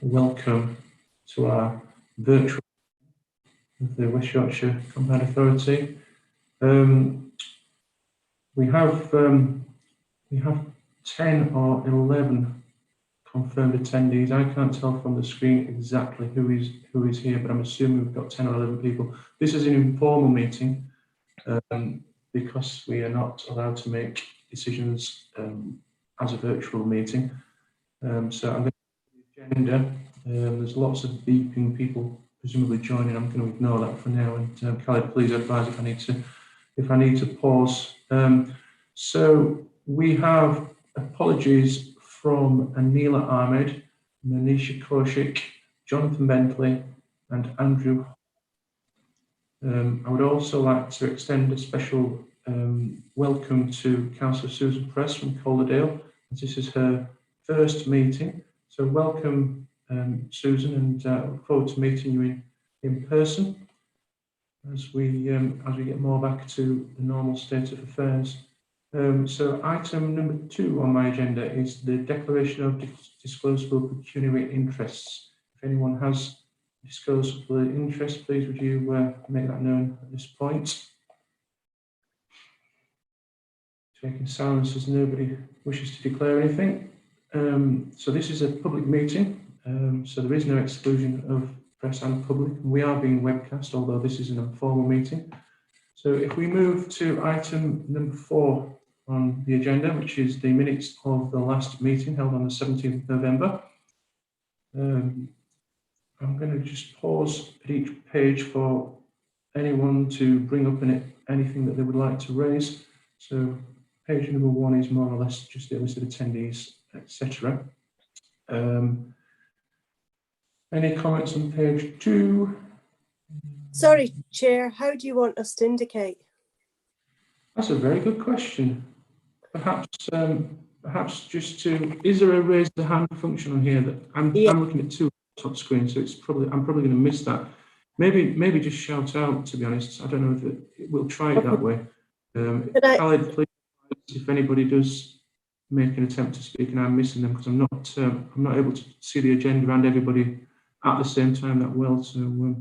Welcome to our virtual of the West Yorkshire Combined Authority. We have 10 or 11 confirmed attendees. I can't tell from the screen exactly who is here, but I'm assuming we've got 10 or 11 people. This is an informal meeting because we are not allowed to make decisions as a virtual meeting. So I'm going to the agenda. There's lots of beeping people presumably joining. I'm going to ignore that for now. And Khaled, please advise if I need to pause. So we have apologies from Anila Ahmed, Manisha Kaushik, Jonathan Bentley, and Andrew. I would also like to extend a special welcome to Councillor Susan Press from Calderdale, as this is her first meeting. So welcome, Susan, and look forward to meeting you in person as we get more back to the normal state of affairs. So item number 2 on my agenda is the declaration of disclosable pecuniary interests. If anyone has disclosable interest, please would you make that known at this point? Taking silence as nobody wishes to declare anything. So this is a public meeting, so there is no exclusion of press and public. We are being webcast, although this is an informal meeting. So if we move to item number 4 on the agenda, which is the minutes of the last meeting held on the 17th of November. I'm going to just pause at each page for anyone to bring up anything that they would like to raise. So page number 1 is more or less just the list of attendees, etc. Any comments on page 2? Sorry, Chair, how do you want us to indicate? That's a very good question. Perhaps just to, is there a raise the hand function on here that I'm looking at 2 top screen, so I'm probably going to miss that. Maybe just shout out, to be honest. I don't know if we'll try it that way. Khaled, please, if anybody does make an attempt to speak and I'm missing them, because I'm not able to see the agenda and everybody at the same time that well. So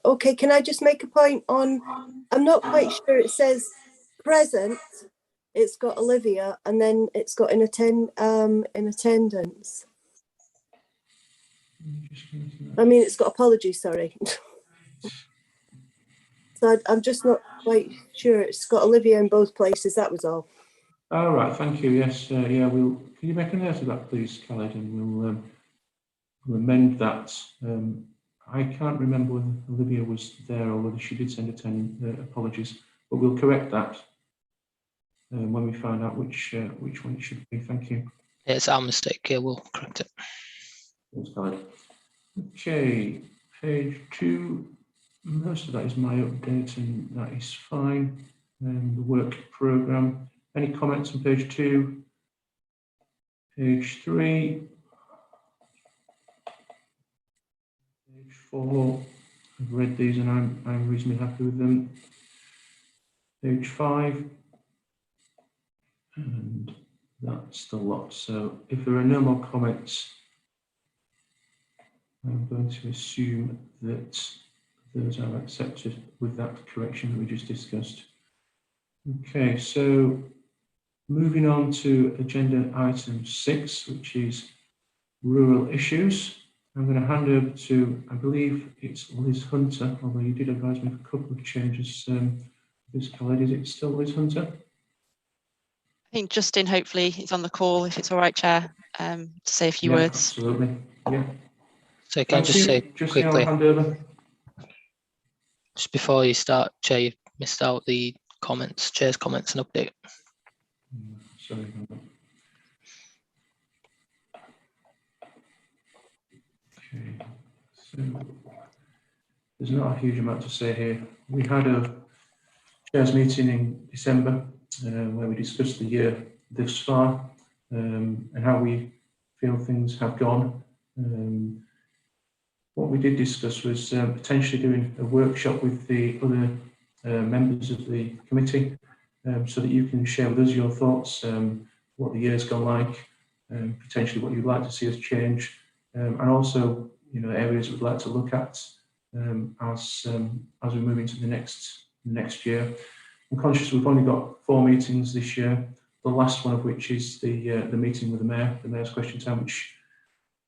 okay, can I just make a point on, I'm not quite sure, it says present, it's got Olivia, and then it's got in attendance. I mean, it's got apologies, sorry. So I'm just not quite sure. It's got Olivia in both places, that was all. All right, thank you. Yes, yeah, can you make a note of that, please, Khaled, and we'll amend that. I can't remember whether Olivia was there or whether she did send apologies, but we'll correct that when we find out which one it should be. Thank you. Yeah, it's our mistake. Yeah, we'll correct it. Thanks, Khaled. Okay, page 2. Most of that is my update, and that is fine. The work programme. Any comments on page 2? Page 3. Page 4. I've read these and I'm reasonably happy with them. Page 5. And that's the lot. So if there are no more comments, I'm going to assume that those are accepted with that correction that we just discussed. Okay, so moving on to agenda item 6, which is rural issues. I'm going to hand over to, I believe it's Liz Hunter, although you did advise me of a couple of changes. This Khaled, is it still Liz Hunter? I think Justin hopefully is on the call, if it's all right, Chair, to say a few words. Absolutely, yeah. So can I just say quickly, I'll hand over. just before you start, Chair, you missed out the comments, Chair's comments and update. Sorry. Okay, so there's not a huge amount to say here. We had a Chair's meeting in December where we discussed the year this far and how we feel things have gone. What we did discuss was potentially doing a workshop with the other members of the committee so that you can share with us your thoughts, what the year's gone like, potentially what you'd like to see us change, and also areas we'd like to look at as we move into the next year. I'm conscious we've only got 4 meetings this year, the last one of which is the meeting with the Mayor's question time, which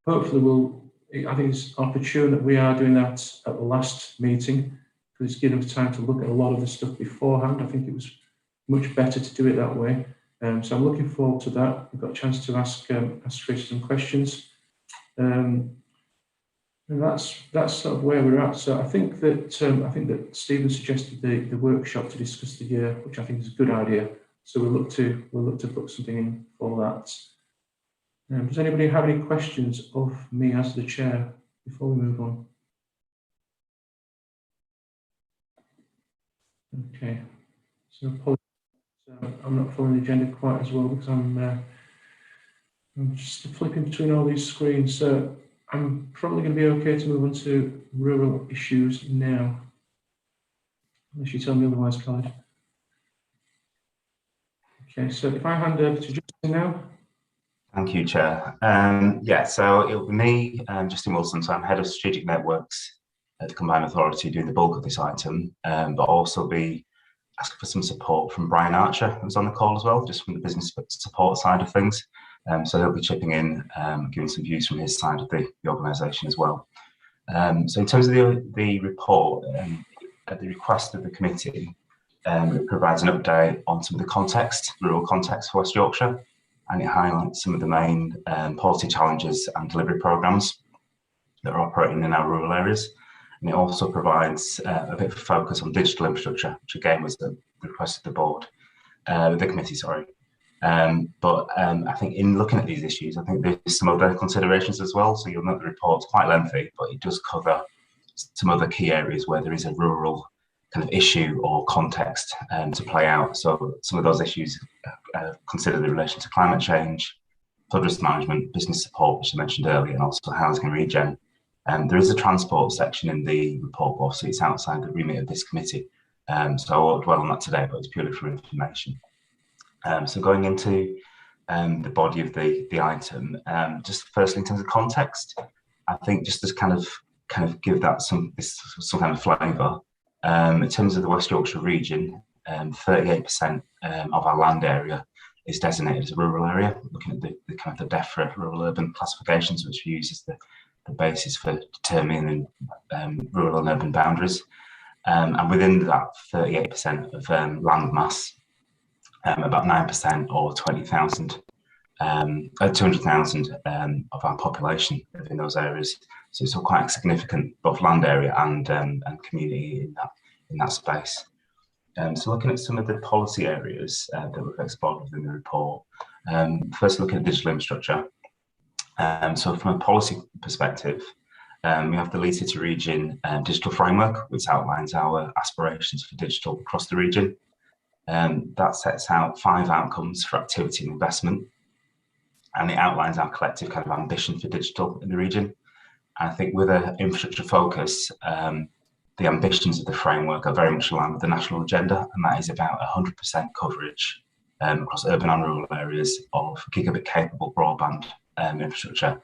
hopefully I think it's opportune that we are doing that at the last meeting, because it's given us time to look at a lot of the stuff beforehand. I think it was much better to do it that way. So I'm looking forward to that. We've got a chance to ask Chris some questions. And that's sort of where we're at. So I think that Stephen suggested the workshop to discuss the year, which I think is a good idea. So we'll look to put something in for that. Does anybody have any questions of me as the chair before we move on? Okay. So I'm not following the agenda quite as well because I'm just flipping between all these screens. So I'm probably going to be okay to move on to rural issues now, unless you tell me otherwise, Khaled. Okay, so if I hand over to Justin now. Thank you, Chair. Yeah, so it'll be me, Justin Wilson. So I'm Head of Strategic Networks at the Combined Authority, doing the bulk of this item, but also be asking for some support from Brian Archer, who's on the call as well, just from the business support side of things. So he'll be chipping in, giving some views from his side of the organisation as well. So in terms of the report, at the request of the committee, it provides an update on some of the rural context for West Yorkshire, and it highlights some of the main policy challenges and delivery programmes that are operating in our rural areas. And it also provides a bit of a focus on digital infrastructure, which again was the request of the committee, sorry. But I think in looking at these issues, I think there's some other considerations as well. So you'll note the report's quite lengthy, but it does cover some other key areas where there is a rural kind of issue or context to play out. So some of those issues consider the relation to climate change, flood risk management, business support, which I mentioned earlier, and also housing and regen. There is a transport section in the report, but obviously it's outside the remit of this committee. So I won't dwell on that today, but it's purely for information. So going into the body of the item, just firstly in terms of context, I think just to kind of give that some kind of flavour. In terms of the West Yorkshire region, 38% of our land area is designated as a rural area. Looking at the kind of the DEFRA rural urban classifications, which we use as the basis for determining rural and urban boundaries. And within that 38% of land mass, about 9% or 200,000 of our population live in those areas. So it's quite a significant both land area and community in that space. So looking at some of the policy areas that we've explored within the report. First, looking at digital infrastructure. So from a policy perspective, we have the Lead City Region digital framework, which outlines our aspirations for digital across the region. That sets out 5 outcomes for activity and investment, and it outlines our collective kind of ambition for digital in the region. And I think with an infrastructure focus, the ambitions of the framework are very much aligned with the national agenda, and that is about 100% coverage across urban and rural areas of gigabit capable broadband infrastructure.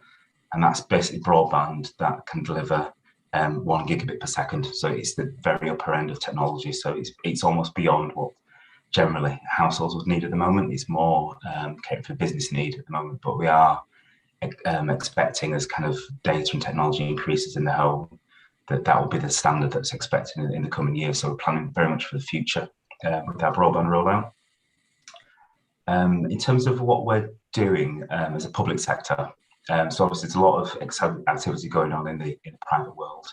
And that's basically broadband that can deliver 1 gigabit per second. So it's the very upper end of technology. So it's almost beyond what generally households would need at the moment. It's more catered for business need at the moment, but we are expecting as kind of data and technology increases in the home, that will be the standard that's expected in the coming years. So we're planning very much for the future with our broadband rollout. In terms of what we're doing as a public sector, so obviously there's a lot of activity going on in the private world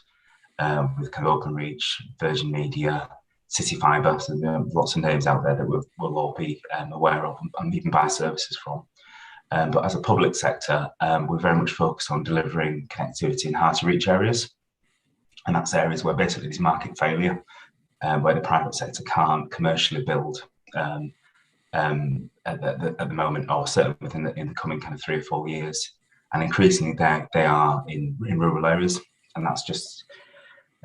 with kind of Openreach, Virgin Media, City Fibre, so there are lots of names out there that we'll all be aware of and even buy services from. But as a public sector, we're very much focused on delivering connectivity in hard to reach areas. And that's areas where basically there's market failure, where the private sector can't commercially build at the moment, or certainly within the coming kind of 3 or 4 years. And increasingly they are in rural areas. And that's just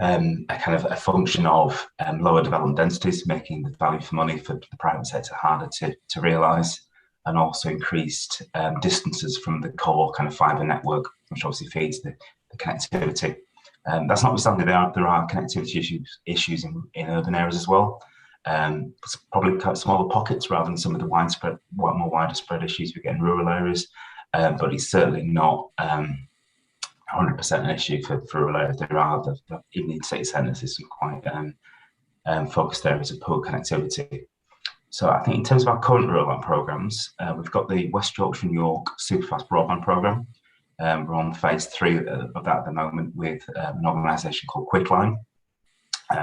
a kind of a function of lower development densities, making the value for money for the private sector harder to realise. and also increased distances from the core kind of fibre network, which obviously feeds the connectivity. That's notwithstanding there are connectivity issues in urban areas as well. Probably kind of smaller pockets rather than some of the more widespread issues we get in rural areas, but it's certainly not 100% an issue for rural areas. There are, even in city centres, there's some quite focused areas of poor connectivity. So I think in terms of our current rollout programmes, we've got the West Yorkshire and York Superfast Broadband Programme. We're on phase 3 of that at the moment with an organisation called Quickline.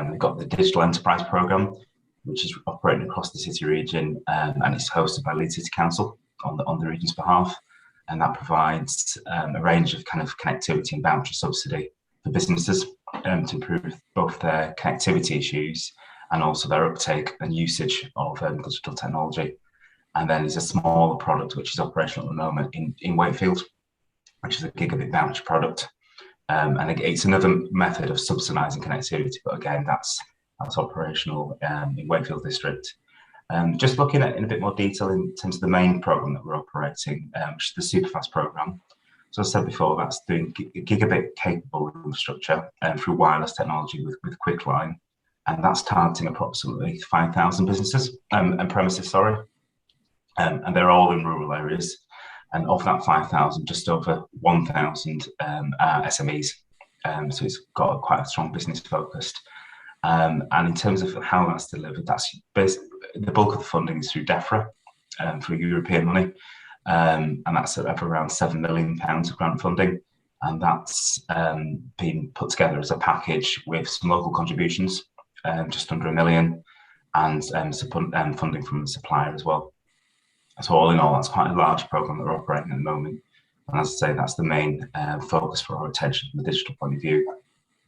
We've got the Digital Enterprise Programme, which is operating across the city region, and it's hosted by Leeds City Council on the region's behalf. And that provides a range of kind of connectivity and voucher subsidy for businesses to improve both their connectivity issues and also their uptake and usage of digital technology. And then there's a smaller product which is operational at the moment in Wakefield, which is a Gigabit voucher product. And it's another method of subsidising connectivity, but again, that's operational in Wakefield District. Just looking at in a bit more detail in terms of the main programme that we're operating, which is the Superfast programme. So as I said before, that's doing gigabit capable infrastructure through wireless technology with Quickline, and that's targeting approximately 5,000 businesses and premises, sorry, and they're all in rural areas. And of that 5,000, just over 1,000 are SMEs, so it's got quite a strong business focused. And in terms of how that's delivered, that's basically the bulk of the funding is through DEFRA, through European money, and that's at around £7 million of grant funding, and that's been put together as a package with some local contributions, just under £1 million, and some funding from the supplier as well. So all in all, that's quite a large programme that we're operating at the moment, and as I say, that's the main focus for our attention from a digital point of view.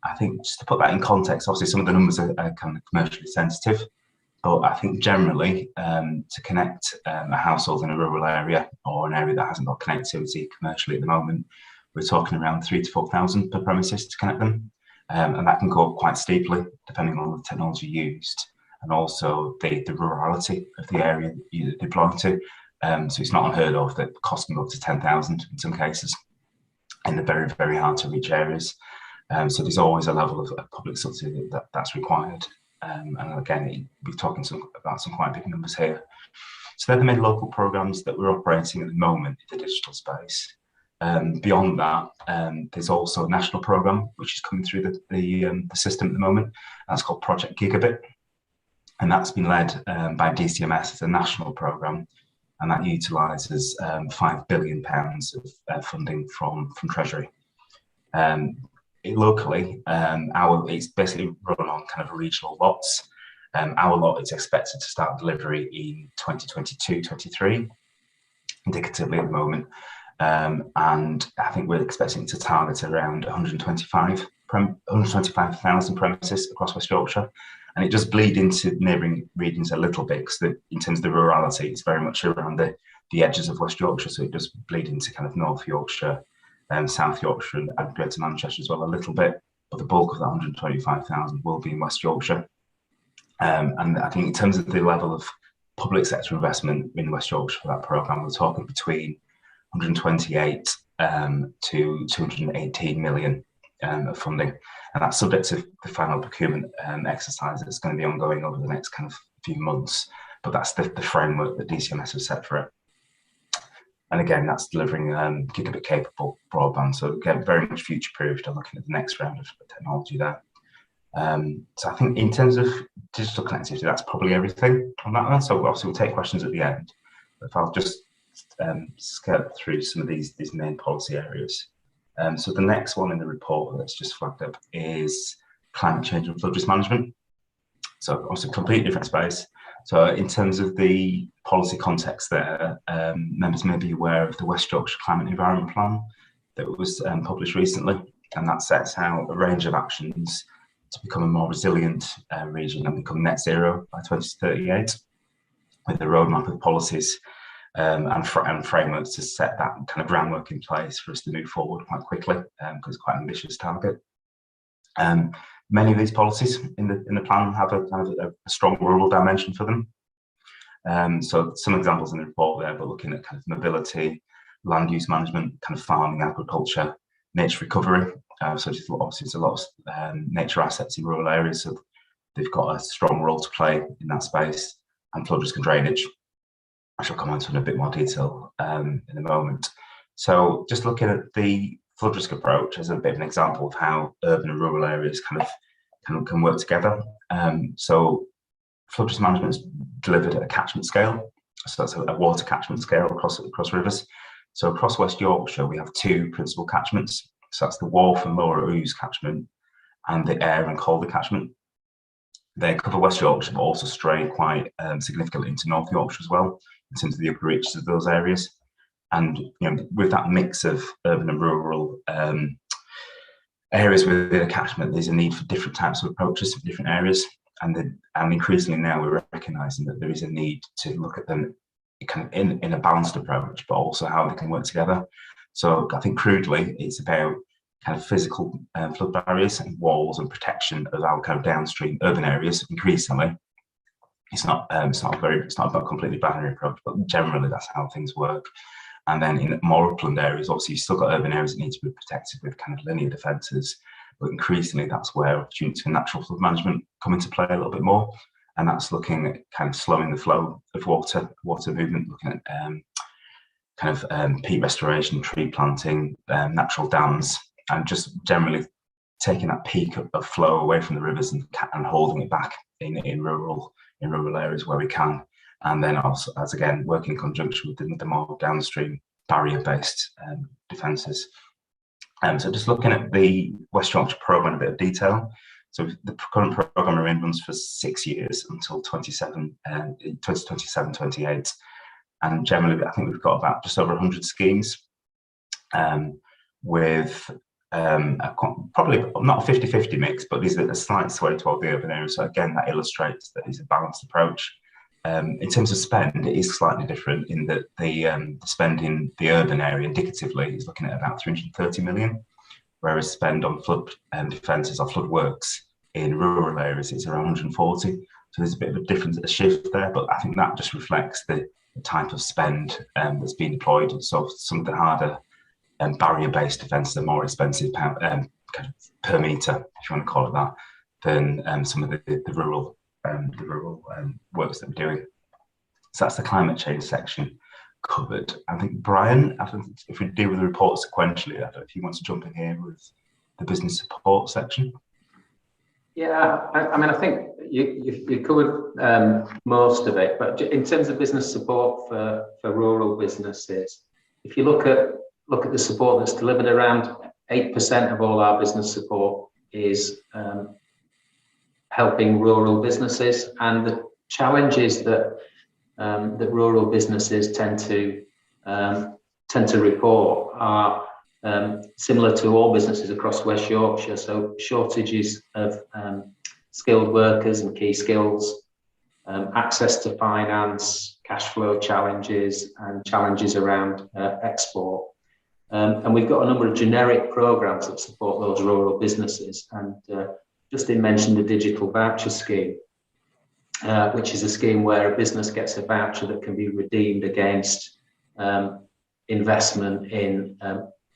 I think just to put that in context, obviously some of the numbers are kind of commercially sensitive, but I think generally to connect a household in a rural area or an area that hasn't got connectivity commercially at the moment, we're talking around 3,000 to 4,000 per premises to connect them. And that can go up quite steeply depending on the technology used and also the rurality of the area that you deploy to. So it's not unheard of that costs can go up to 10,000 in some cases in the very, very hard to reach areas. So there's always a level of public subsidy that's required. And again, we're talking about some quite big numbers here. So they're the main local programmes that we're operating at the moment in the digital space. Beyond that, there's also a national programme which is coming through the system at the moment. That's called Project Gigabit. And that's been led by DCMS as a national programme. And that utilises £5 billion of funding from Treasury. Locally, it's basically run on kind of regional lots. Our lot is expected to start delivery in 2022-23, indicatively at the moment. And I think we're expecting to target around 125,000 premises across West Yorkshire. And it does bleed into neighbouring regions a little bit, because in terms of the rurality, it's very much around the edges of West Yorkshire. So it does bleed into kind of North Yorkshire, South Yorkshire and Greater Manchester as well a little bit, but the bulk of that 125,000 will be in West Yorkshire. And I think in terms of the level of public sector investment in West Yorkshire for that programme, we're talking between 128 to 218 million of funding, and that's subject to the final procurement exercise that's going to be ongoing over the next kind of few months, but that's the framework that DCMS has set for it. And again, that's delivering gigabit capable broadband. So again, very much future proofed and looking at the next round of technology there. So I think in terms of digital connectivity, that's probably everything on that one. So obviously we'll take questions at the end. But if I'll just skirt through some of these main policy areas. So the next one in the report that's just flagged up is climate change and flood risk management. So obviously a completely different space. So in terms of the policy context there, members may be aware of the West Yorkshire Climate Environment Plan that was published recently, and that sets out a range of actions to become a more resilient region and become net zero by 2038, with a roadmap of policies and frameworks to set that kind of groundwork in place for us to move forward quite quickly, because it's quite an ambitious target. Many of these policies in the plan have a strong rural dimension for them. So some examples in the report there, but looking at kind of mobility, land use management, kind of farming, agriculture, nature recovery. So just obviously there's a lot of nature assets in rural areas, so they've got a strong role to play in that space, and flood risk and drainage. I shall come on to in a bit more detail in a moment. So just looking at the flood risk approach as a bit of an example of how urban and rural areas can work together. So flood risk management is delivered at a catchment scale. So that's a water catchment scale across rivers. So across West Yorkshire, we have two principal catchments. So that's the Wharfe and Lower Ouse catchment and the Ayr and Calder catchment. They cover West Yorkshire, but also stray quite significantly into North Yorkshire as well, in terms of the upper reaches of those areas. And with that mix of urban and rural areas within a catchment, there's a need for different types of approaches for different areas. And increasingly now we're recognising that there is a need to look at them kind of in a balanced approach, but also how they can work together. So I think crudely, it's about kind of physical flood barriers and walls and protection of our kind of downstream urban areas. Increasingly, it's not about a completely binary approach, but generally that's how things work. And then in more upland areas, obviously you've still got urban areas that need to be protected with kind of linear defences, but increasingly that's where opportunities for natural flood management come into play a little bit more. And that's looking at kind of slowing the flow of water movement, looking at peat restoration, tree planting, natural dams, and just generally taking that peak of flow away from the rivers and holding it back in rural areas where we can. And then also, as again, working in conjunction with the more downstream barrier-based defences. So just looking at the West Yorkshire programme in a bit of detail. So the current programme we're in runs for 6 years until 2027-28. And generally, I think we've got about just over 100 schemes with probably not a 50-50 mix, but there's a slight sway toward the urban areas. So again, that illustrates that it's a balanced approach. In terms of spend, it is slightly different in that the spend in the urban area indicatively is looking at about 330 million, whereas spend on flood defences or flood works in rural areas is around 140. So there's a bit of a difference, a shift there, but I think that just reflects the type of spend that's being deployed. So some of the harder barrier-based defences are more expensive kind of per metre, if you want to call it that, than some of the rural works that we're doing. So that's the climate change section covered. I think Brian, if we deal with the report sequentially, I don't know if you want to jump in here with the business support section. Yeah, I mean, I think you covered most of it, but in terms of business support for rural businesses, if you look at the support that's delivered, around 8% of all our business support is helping rural businesses, and the challenges that rural businesses tend to report are similar to all businesses across West Yorkshire. So shortages of skilled workers and key skills, access to finance, cash flow challenges, and challenges around export. And we've got a number of generic programs that support those rural businesses. And Justin mentioned the digital voucher scheme, which is a scheme where a business gets a voucher that can be redeemed against investment in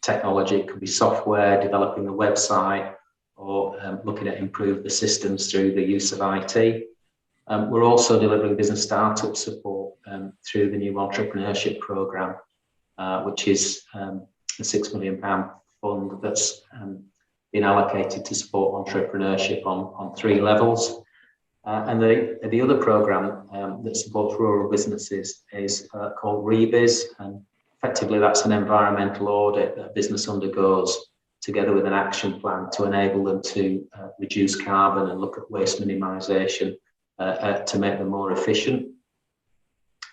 technology. It could be software, developing a website, or looking at improve the systems through the use of IT. We're also delivering business startup support through the new entrepreneurship programme, which is a £6 million fund that's been allocated to support entrepreneurship on 3 levels. And the other programme that supports rural businesses is called Rebiz, and effectively that's an environmental audit that a business undergoes together with an action plan to enable them to reduce carbon and look at waste minimisation to make them more efficient.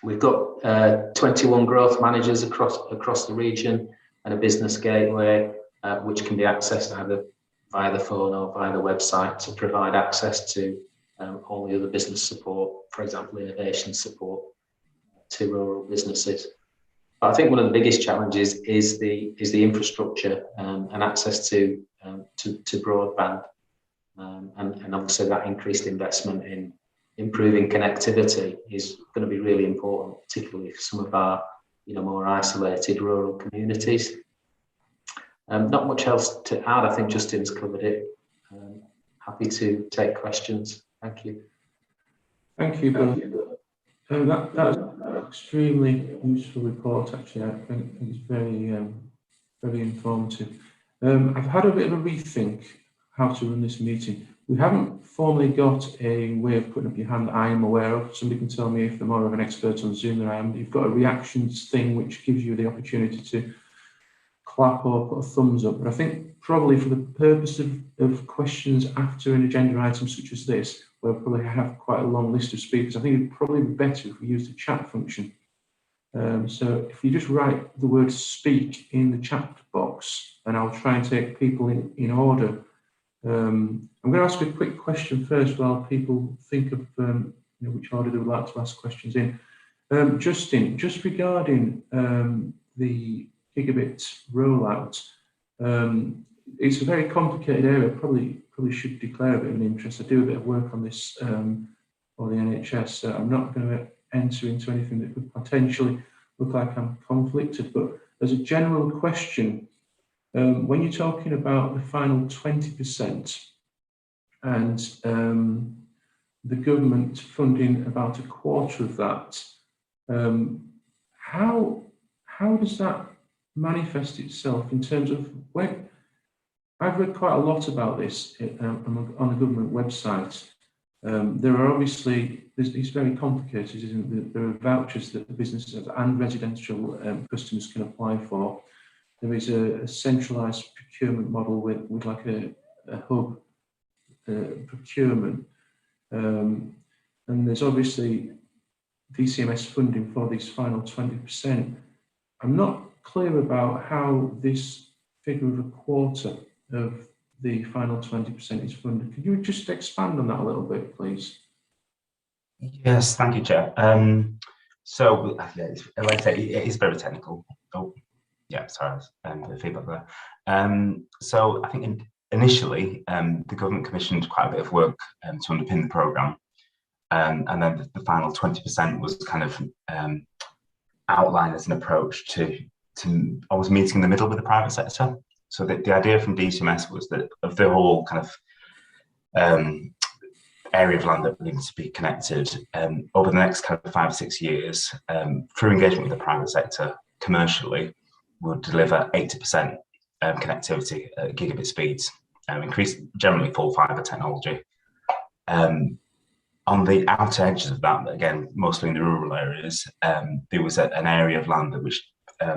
We've got 21 growth managers across the region and a business gateway, which can be accessed either via the phone or via the website to provide access to all the other business support, for example, innovation support to rural businesses. But I think one of the biggest challenges is the infrastructure and access to broadband, and obviously that increased investment in improving connectivity is going to be really important, particularly for some of our more isolated rural communities. Not much else to add. I think Justin's covered it. Happy to take questions. Thank you. Thank you, Bill. That was an extremely useful report, actually. I think it's very informative. I've had a bit of a rethink how to run this meeting. We haven't formally got a way of putting up your hand that I am aware of. Somebody can tell me if they're more of an expert on Zoom than I am. You've got a reactions thing which gives you the opportunity to clap or put a thumbs up. But I think probably for the purpose of questions after an agenda item such as this, where we probably have quite a long list of speakers, I think it'd probably be better if we use the chat function. So if you just write the word speak in the chat box, and I'll try and take people in order. I'm going to ask a quick question first while people think of which order they would like to ask questions in. Justin, just regarding the Gigabit rollout, it's a very complicated area. Probably should declare a bit of an interest. I do a bit of work on this for the NHS, so I'm not going to enter into anything that could potentially look like I'm conflicted. But as a general question, when you're talking about the final 20% and the government funding about a quarter of that, how does that manifest itself in terms of when? I've read quite a lot about this on the government website. There are obviously, it's very complicated, isn't it? There are vouchers that the businesses and residential customers can apply for. There is a centralised procurement model with like a hub procurement. And there's obviously DCMS funding for these final 20%. I'm not clear about how this figure of a quarter of the final 20% is funded. Could you just expand on that a little bit, please? Yes, thank you, Chair. So, yeah, like I say, it is very technical. Oh, yeah, sorry, the feedback there. So I think initially, the government commissioned quite a bit of work to underpin the programme. And then the final 20% was kind of outlined as an approach to always meeting in the middle with the private sector. So the idea from DCMS was that of the whole kind of area of land that needs to be connected, over the next kind of 5 or 6 years, through engagement with the private sector commercially, we'll deliver 80% connectivity at gigabit speeds, increase generally full fibre technology. On the outer edges of that, again, mostly in the rural areas, there was an area of land that was,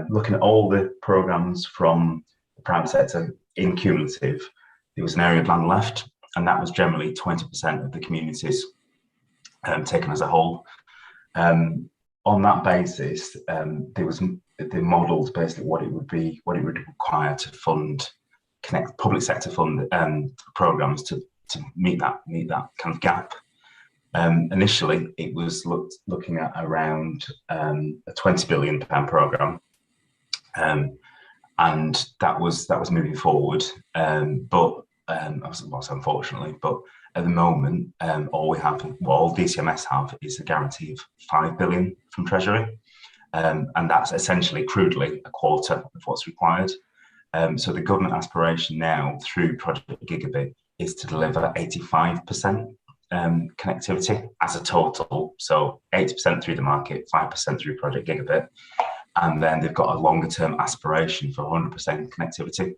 looking at all the programmes from the private sector in cumulative, there was an area of land left, and that was generally 20% of the communities taken as a whole. On that basis, they modelled basically what it would require to fund public sector fund programmes to meet that kind of gap. Initially, it was looking at around a £20 billion programme, and that was moving forward. But unfortunately, but at the moment, all DCMS have is a guarantee of £5 billion from Treasury, and that's essentially crudely a quarter of what's required. So the government aspiration now through Project Gigabit is to deliver 85% connectivity as a total, so 80% through the market, 5% through Project Gigabit, and then they've got a longer term aspiration for 100% connectivity.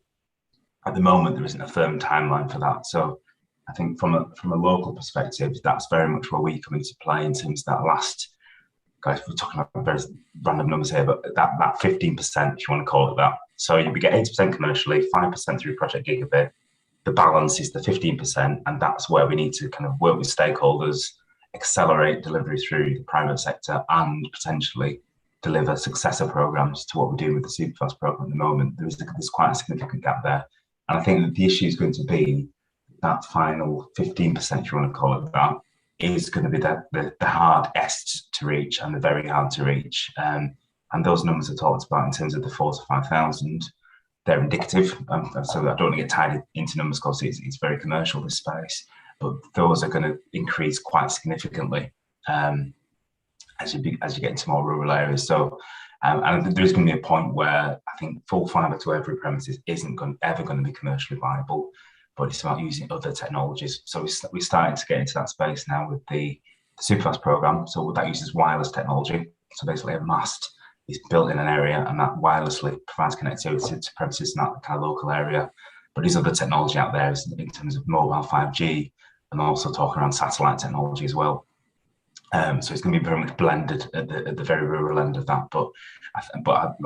At the moment, there isn't a firm timeline for that, so I think from a local perspective, that's very much where we come into play in terms of that last, guys, we're talking about very random numbers here, but that 15%, if you want to call it that. So we get 80% commercially, 5% through Project Gigabit. The balance is the 15%, and that's where we need to kind of work with stakeholders, accelerate delivery through the private sector, and potentially deliver successor programs to what we're doing with the Superfast program at the moment. There's quite a significant gap there, and I think that the issue is going to be that final 15%, if you want to call it that, is going to be the hardest to reach and the very hard to reach. And those numbers are talked about in terms of the 4,000 to 5,000. They're indicative, so I don't want to get tied into numbers because it's very commercial, this space. but those are going to increase quite significantly as you get into more rural areas. So, and there's going to be a point where I think full fibre to every premises isn't ever going to be commercially viable, but it's about using other technologies. So we're starting to get into that space now with the Superfast program. So that uses wireless technology. So basically a mast is built in an area and that wirelessly provides connectivity to premises in that kind of local area. But there's other technology out there in terms of mobile 5G, and also talking around satellite technology as well. So it's going to be very much blended at the very rural end of that. But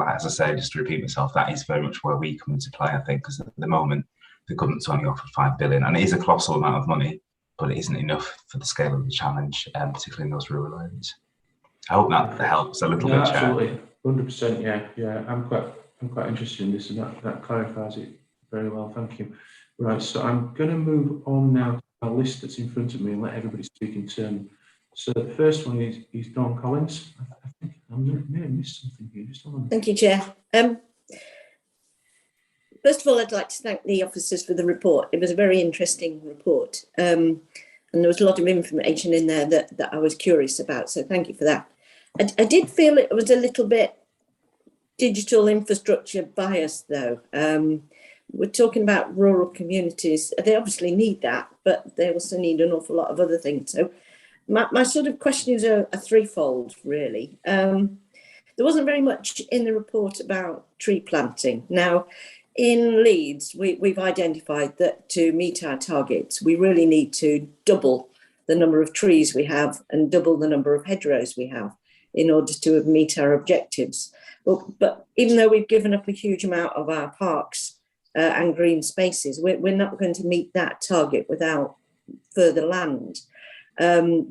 as I say, just to repeat myself, that is very much where we come into play, I think, because at the moment the government's only offered 5 billion, and it is a colossal amount of money, but it isn't enough for the scale of the challenge, particularly in those rural areas. I hope that helps a little bit. Absolutely, 100%. Yeah. I'm quite interested in this, and that clarifies it very well. Thank you. Right, so I'm going to move on now to our list that's in front of me and let everybody speak in turn. So the first one is Dawn Collins. I think I may have missed something here. Just hold on. Thank you, Chair. First of all, I'd like to thank the officers for the report. It was a very interesting report, and there was a lot of information in there that I was curious about. So thank you for that. I did feel it was a little bit digital infrastructure biased, though. We're talking about rural communities. They obviously need that, but they also need an awful lot of other things. So my sort of questions are threefold, really. There wasn't very much in the report about tree planting. Now, in Leeds, we've identified that to meet our targets, we really need to double the number of trees we have and double the number of hedgerows we have in order to meet our objectives. But even though we've given up a huge amount of our parks and green spaces, we're not going to meet that target without further land.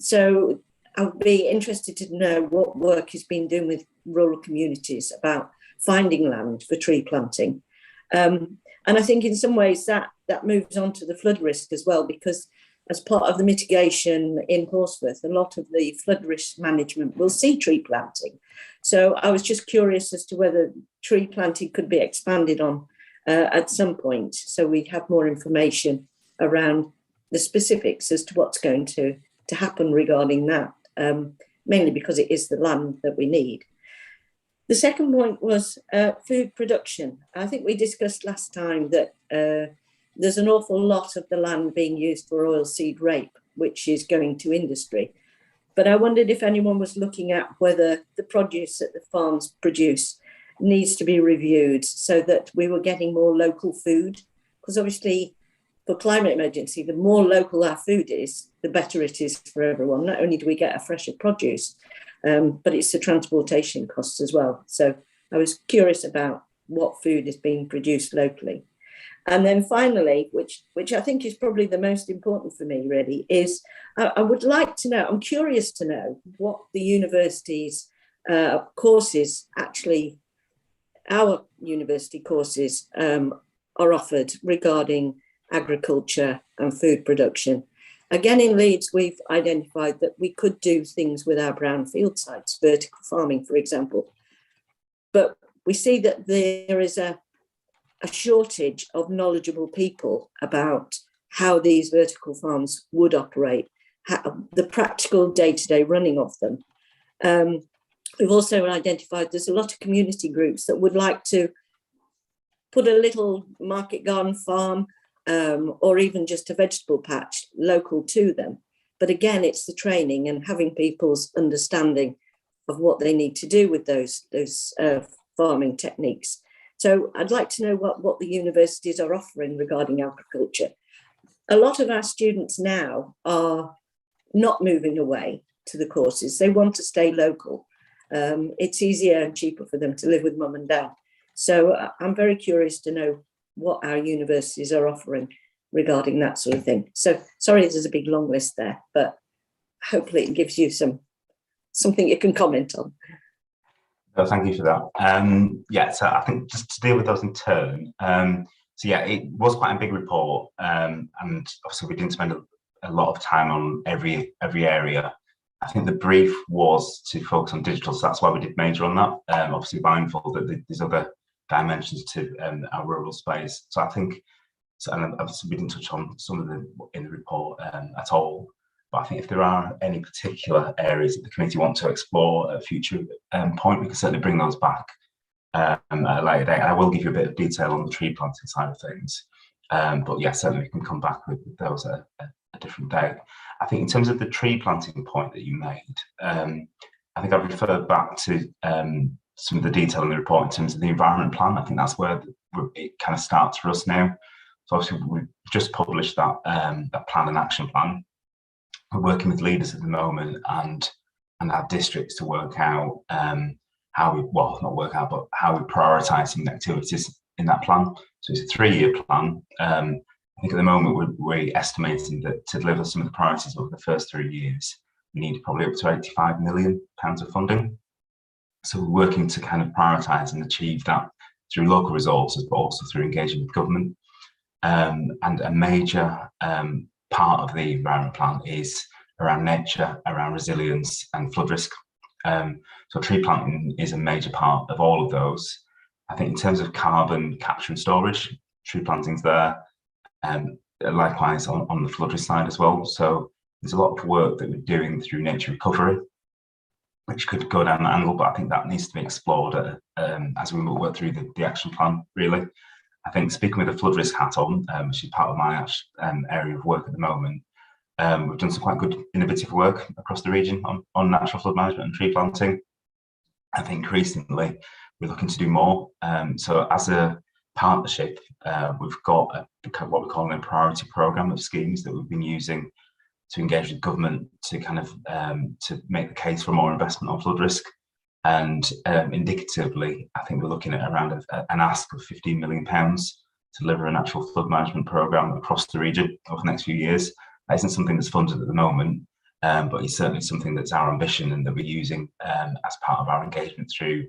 So I would be interested to know what work has been doing with rural communities about finding land for tree planting. And I think in some ways that moves on to the flood risk as well, because as part of the mitigation in Horsforth, a lot of the flood risk management will see tree planting. So I was just curious as to whether tree planting could be expanded on at some point, so we have more information around the specifics as to what's going to happen regarding that, mainly because it is the land that we need. The second point was food production. I think we discussed last time that there's an awful lot of the land being used for oilseed rape, which is going to industry. But I wondered if anyone was looking at whether the produce that the farms produce needs to be reviewed so that we were getting more local food. Because obviously, for climate emergency, the more local our food is, the better it is for everyone. Not only do we get a fresher produce, but it's the transportation costs as well. So I was curious about what food is being produced locally. And then finally, which I think is probably the most important for me really, is I would like to know, I'm curious to know what the university's courses actually, our university courses are offered regarding agriculture and food production. Again, in Leeds, we've identified that we could do things with our brownfield sites, vertical farming, for example. But we see that there is a shortage of knowledgeable people about how these vertical farms would operate, the practical day-to-day running of them. We've also identified there's a lot of community groups that would like to put a little market garden farm or even just a vegetable patch local to them. But again, it's the training and having people's understanding of what they need to do with those farming techniques. So I'd like to know what the universities are offering regarding agriculture. A lot of our students now are not moving away to the courses. They want to stay local. It's easier and cheaper for them to live with mum and dad. So I'm very curious to know what our universities are offering regarding that sort of thing. So sorry, there's a big long list there, but hopefully it gives you something you can comment on. No, thank you for that. Yeah, so I think just to deal with those in turn. So yeah, it was quite a big report, and obviously we didn't spend a lot of time on every area. I think the brief was to focus on digital, so that's why we did major on that. Obviously mindful that there's other dimensions to our rural space. So I think So, and obviously we didn't touch on some of them in the report at all. But I think if there are any particular areas that the committee want to explore at a future point, we can certainly bring those back at a later date. I will give you a bit of detail on the tree planting side of things. But yeah, certainly we can come back with those at a different day. I think in terms of the tree planting point that you made, I think I've referred back to some of the detail in the report in terms of the environment plan. I think that's where it kind of starts for us now. So obviously we've just published that plan and action plan. We're working with leaders at the moment and our districts to work out how we, well, not work out, but how we prioritise some activities in that plan. So it's a 3-year plan. I think at the moment we're estimating that to deliver some of the priorities over the first 3 years, we need probably up to £85 million of funding. So we're working to kind of prioritise and achieve that through local resources, but also through engaging with government. And a major part of the environment plan is around nature, around resilience and flood risk. So tree planting is a major part of all of those. I think in terms of carbon capture and storage, tree planting's there. Likewise on the flood risk side as well. So there's a lot of work that we're doing through nature recovery, which could go down that angle, but I think that needs to be explored as we work through the action plan, really. I think speaking with the flood risk hat on, which is part of my area of work at the moment, we've done some quite good innovative work across the region on natural flood management and tree planting. I think increasingly we're looking to do more. So as a partnership, we've got what we're calling a priority programme of schemes that we've been using to engage with government to kind of to make the case for more investment on flood risk. And indicatively, I think we're looking at around an ask of £15 million to deliver an actual flood management programme across the region over the next few years. That isn't something that's funded at the moment, but it's certainly something that's our ambition and that we're using as part of our engagement through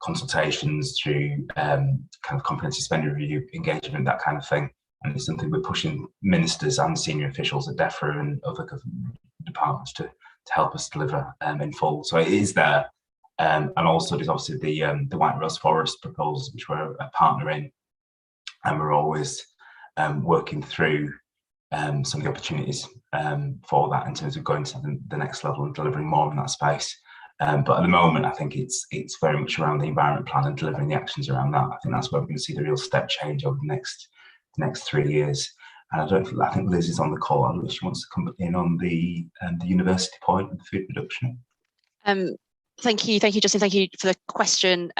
consultations, through kind of comprehensive spending review engagement, that kind of thing. And it's something we're pushing ministers and senior officials at DEFRA and other government departments to help us deliver in full. So it is there. And also there's obviously the White Rose Forest proposals, which we're a partner in, and we're always working through some of the opportunities for that in terms of going to the next level and delivering more in that space. But at the moment, I think it's very much around the environment plan and delivering the actions around that. I think that's where we're going to see the real step change over the next 3 years. And I think Liz is on the call. I don't know if she wants to come in on the university point and food production. Thank you, Justin. Thank you for the question.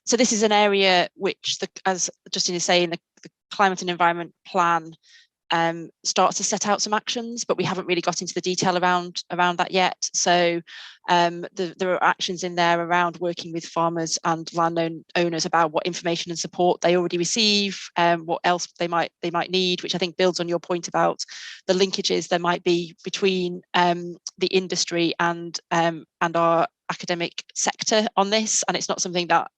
So this is an area which, as Justin is saying, the climate and environment plan starts to set out some actions, but we haven't really got into the detail around that yet. So there are actions in there around working with farmers and landowners about what information and support they already receive, what else they might need, which I think builds on your point about the linkages there might be between the industry and our academic sector on this, and it's not something that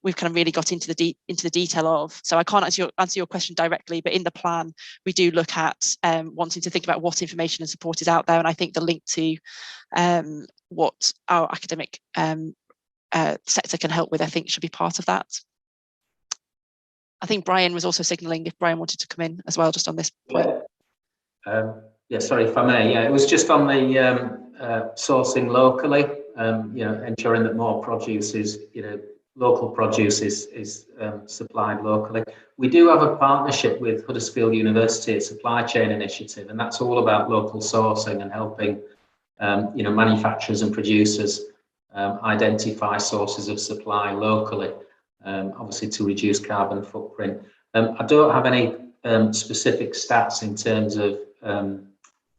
we've kind of really got into the detail of. So I can't answer your question directly, but in the plan we do look at wanting to think about what information and support is out there, and I think the link to what our academic sector can help with, I think, should be part of that. I think Brian was also signalling if Brian wanted to come in as well, just on this point. Yeah, sorry if I may. Yeah, it was just on the sourcing locally. Ensuring that more produce is, local produce is supplied locally. We do have a partnership with Huddersfield University, a supply chain initiative, and that's all about local sourcing and helping, manufacturers and producers identify sources of supply locally, obviously to reduce carbon footprint. I don't have any specific stats in terms of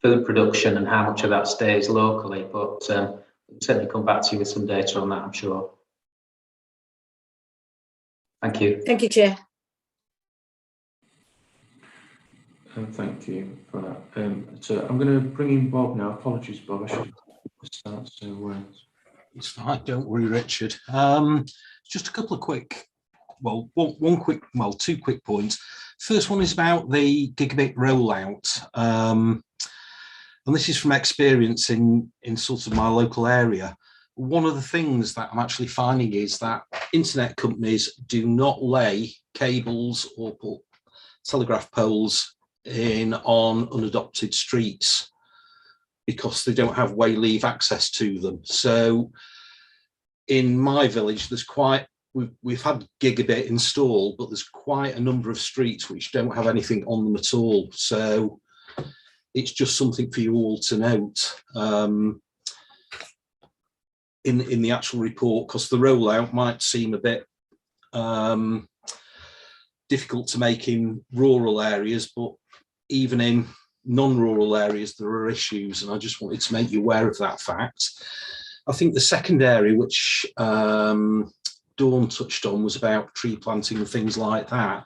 food production and how much of that stays locally, but we'll certainly come back to you with some data on that, I'm sure. Thank you. Thank you, Chair. Thank you for that. So I'm going to bring in Bob now. Apologies, Bob. I should start. So it's fine. Don't worry, Richard. Just a couple of quick, two quick points. First one is about the Gigabit Rollout. And this is from experience in sort of my local area. One of the things that I'm actually finding is that internet companies do not lay cables or put telegraph poles in on unadopted streets because they don't have way leave access to them. So in my village, there's we've had Gigabit installed, but there's quite a number of streets which don't have anything on them at all. So it's just something for you all to note in the actual report, because the rollout might seem a bit difficult to make in rural areas, but even in non-rural areas there are issues, and I just wanted to make you aware of that fact. I think the second area which Dawn touched on was about tree planting and things like that.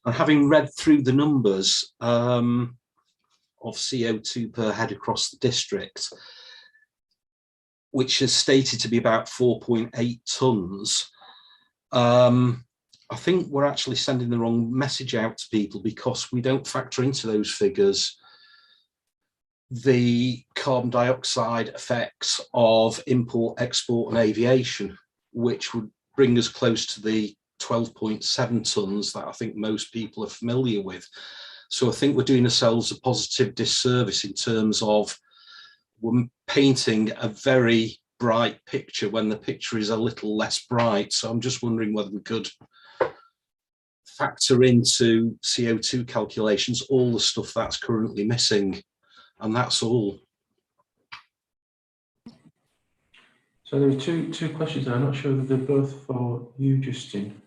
And having read through the numbers of CO2 per head across the district, which is stated to be about 4.8 tonnes, I think we're actually sending the wrong message out to people, because we don't factor into those figures the carbon dioxide effects of import, export and aviation, which would bring us close to the 12.7 tonnes that I think most people are familiar with. So I think we're doing ourselves a positive disservice in terms of we're painting a very bright picture when the picture is a little less bright. So I'm just wondering whether we could factor into CO2 calculations all the stuff that's currently missing, and that's all. So there are two questions, and I'm not sure that they're both for you, Justin,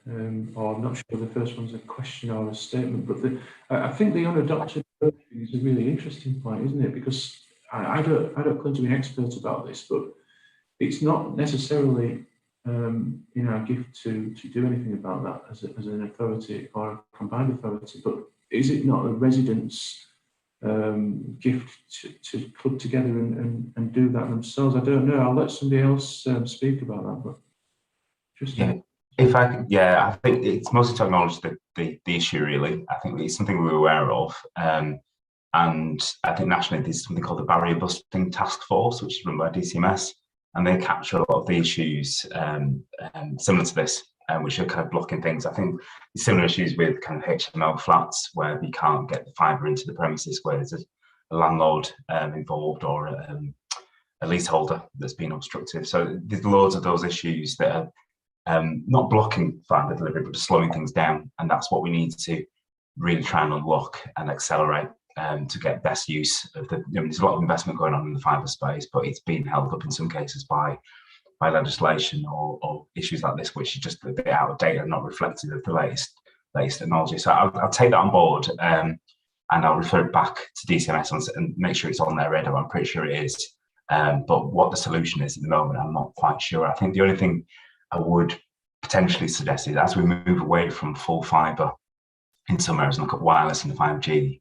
or I'm not sure the first one's a question or a statement, but I think the unadopted is a really interesting point, isn't it? Because I don't claim to be an expert about this, but it's not necessarily in our gift to do anything about that as an authority or a combined authority. But is it not a residents' gift to club together and do that themselves? I don't know. I'll let somebody else speak about that. But just I think it's mostly to acknowledge the issue. Really, I think it's something we're aware of. And I think nationally there's something called the Barrier Busting Task Force, which is run by DCMS, and they capture a lot of the issues similar to this, which are kind of blocking things. I think similar issues with kind of HMO flats where you can't get the fibre into the premises, where there's a landlord involved or a leaseholder that's been obstructive. So there's loads of those issues that are not blocking fibre delivery, but just slowing things down. And that's what we need to really try and unlock and accelerate. To get best use of there's a lot of investment going on in the fibre space, but it's been held up in some cases by legislation or issues like this, which is just a bit out of date and not reflective of the latest technology. So I'll take that on board, and I'll refer it back to DCMS and make sure it's on their radar. I'm pretty sure it is, but what the solution is at the moment, I'm not quite sure. I think the only thing I would potentially suggest is, as we move away from full fibre in some areas and look at wireless and 5G,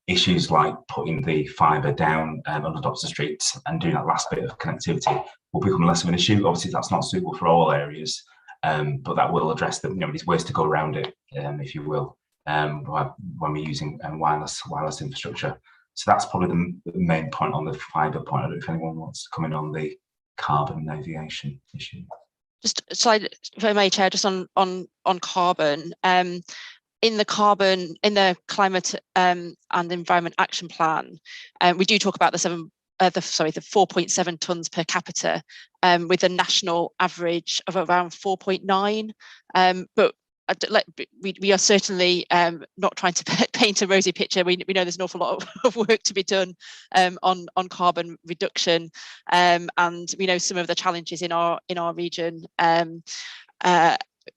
issues like putting the fibre down unadopted streets and doing that last bit of connectivity will become less of an issue. Obviously, that's not suitable for all areas, but that will address these ways to go around it, if you will, when we're using wireless infrastructure. So that's probably the main point on the fibre point. I don't know if anyone wants to come in on the carbon and aviation issue. Just slide, if I may, Chair, just on carbon. In the climate and environment action plan, we do talk about the 4.7 tonnes per capita, with a national average of around 4.9. But we are certainly not trying to paint a rosy picture. We know there's an awful lot of work to be done on carbon reduction, and we know some of the challenges in our region.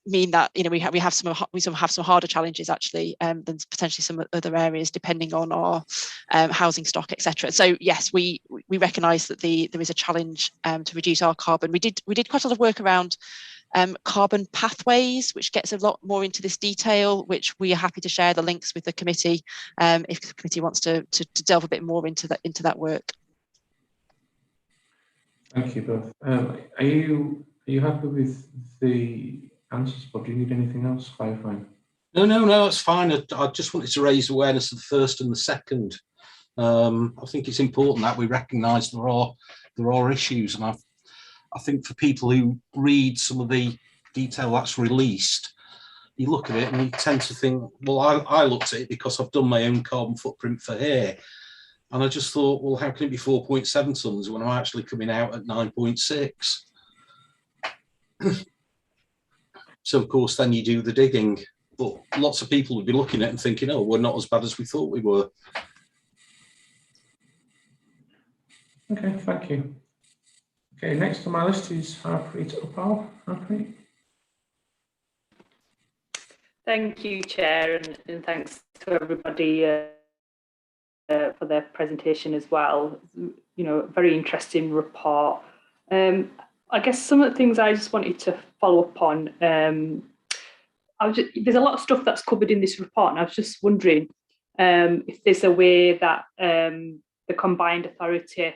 Mean that we have some harder challenges actually than potentially some other areas, depending on our housing stock, etc. So yes, we recognise that there is a challenge to reduce our carbon. We did quite a lot of work around carbon pathways, which gets a lot more into this detail, which we are happy to share the links with the committee if the committee wants to delve a bit more into that work. Thank you both. Are you happy with the answers, Bob? Do you need anything else clarifying? No, it's fine. I just wanted to raise awareness of the first and the second. I think it's important that we recognise there are issues, and I think for people who read some of the detail that's released, you look at it and you tend to think, well, I looked at it because I've done my own carbon footprint for here. And I just thought, well, how can it be 4.7 tonnes when I'm actually coming out at 9.6? So, of course, then you do the digging. But lots of people would be looking at it and thinking, oh, we're not as bad as we thought we were. Okay, thank you. Okay, next on my list is Harpreet Upal. Harpreet. Thank you, Chair, and thanks to everybody for their presentation as well. You know, very interesting report. I guess some of the things I just wanted to follow up on. There's a lot of stuff that's covered in this report, and I was just wondering if there's a way that the combined authority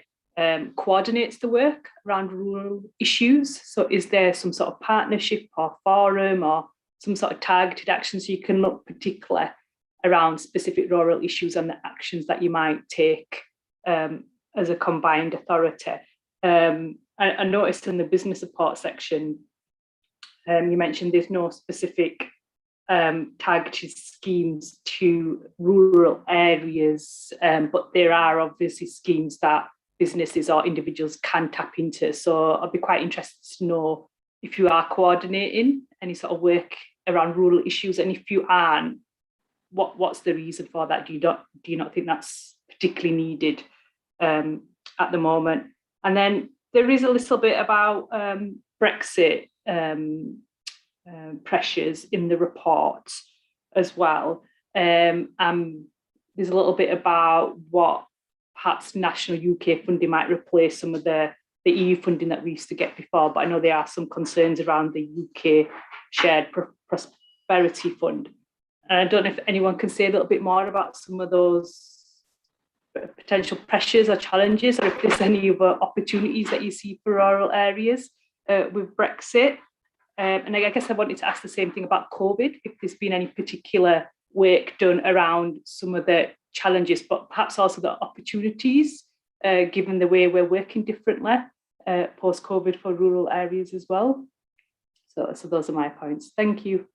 coordinates the work around rural issues. So is there some sort of partnership or forum or some sort of targeted action so you can look particularly around specific rural issues and the actions that you might take as a combined authority? I noticed in the business support section, you mentioned there's no specific targeted schemes to rural areas, but there are obviously schemes that businesses or individuals can tap into. So I'd be quite interested to know if you are coordinating any sort of work around rural issues, and if you aren't, what's the reason for that? Do you not think that's particularly needed at the moment? And then there is a little bit about Brexit pressures in the report as well. There's a little bit about what perhaps national UK funding might replace some of the EU funding that we used to get before, but I know there are some concerns around the UK Shared Prosperity Fund. And I don't know if anyone can say a little bit more about some of those potential pressures or challenges, or if there's any other opportunities that you see for rural areas with Brexit. And I guess I wanted to ask the same thing about COVID, if there's been any particular work done around some of the challenges, but perhaps also the opportunities, given the way we're working differently post-COVID for rural areas as well. So those are my points. Thank you.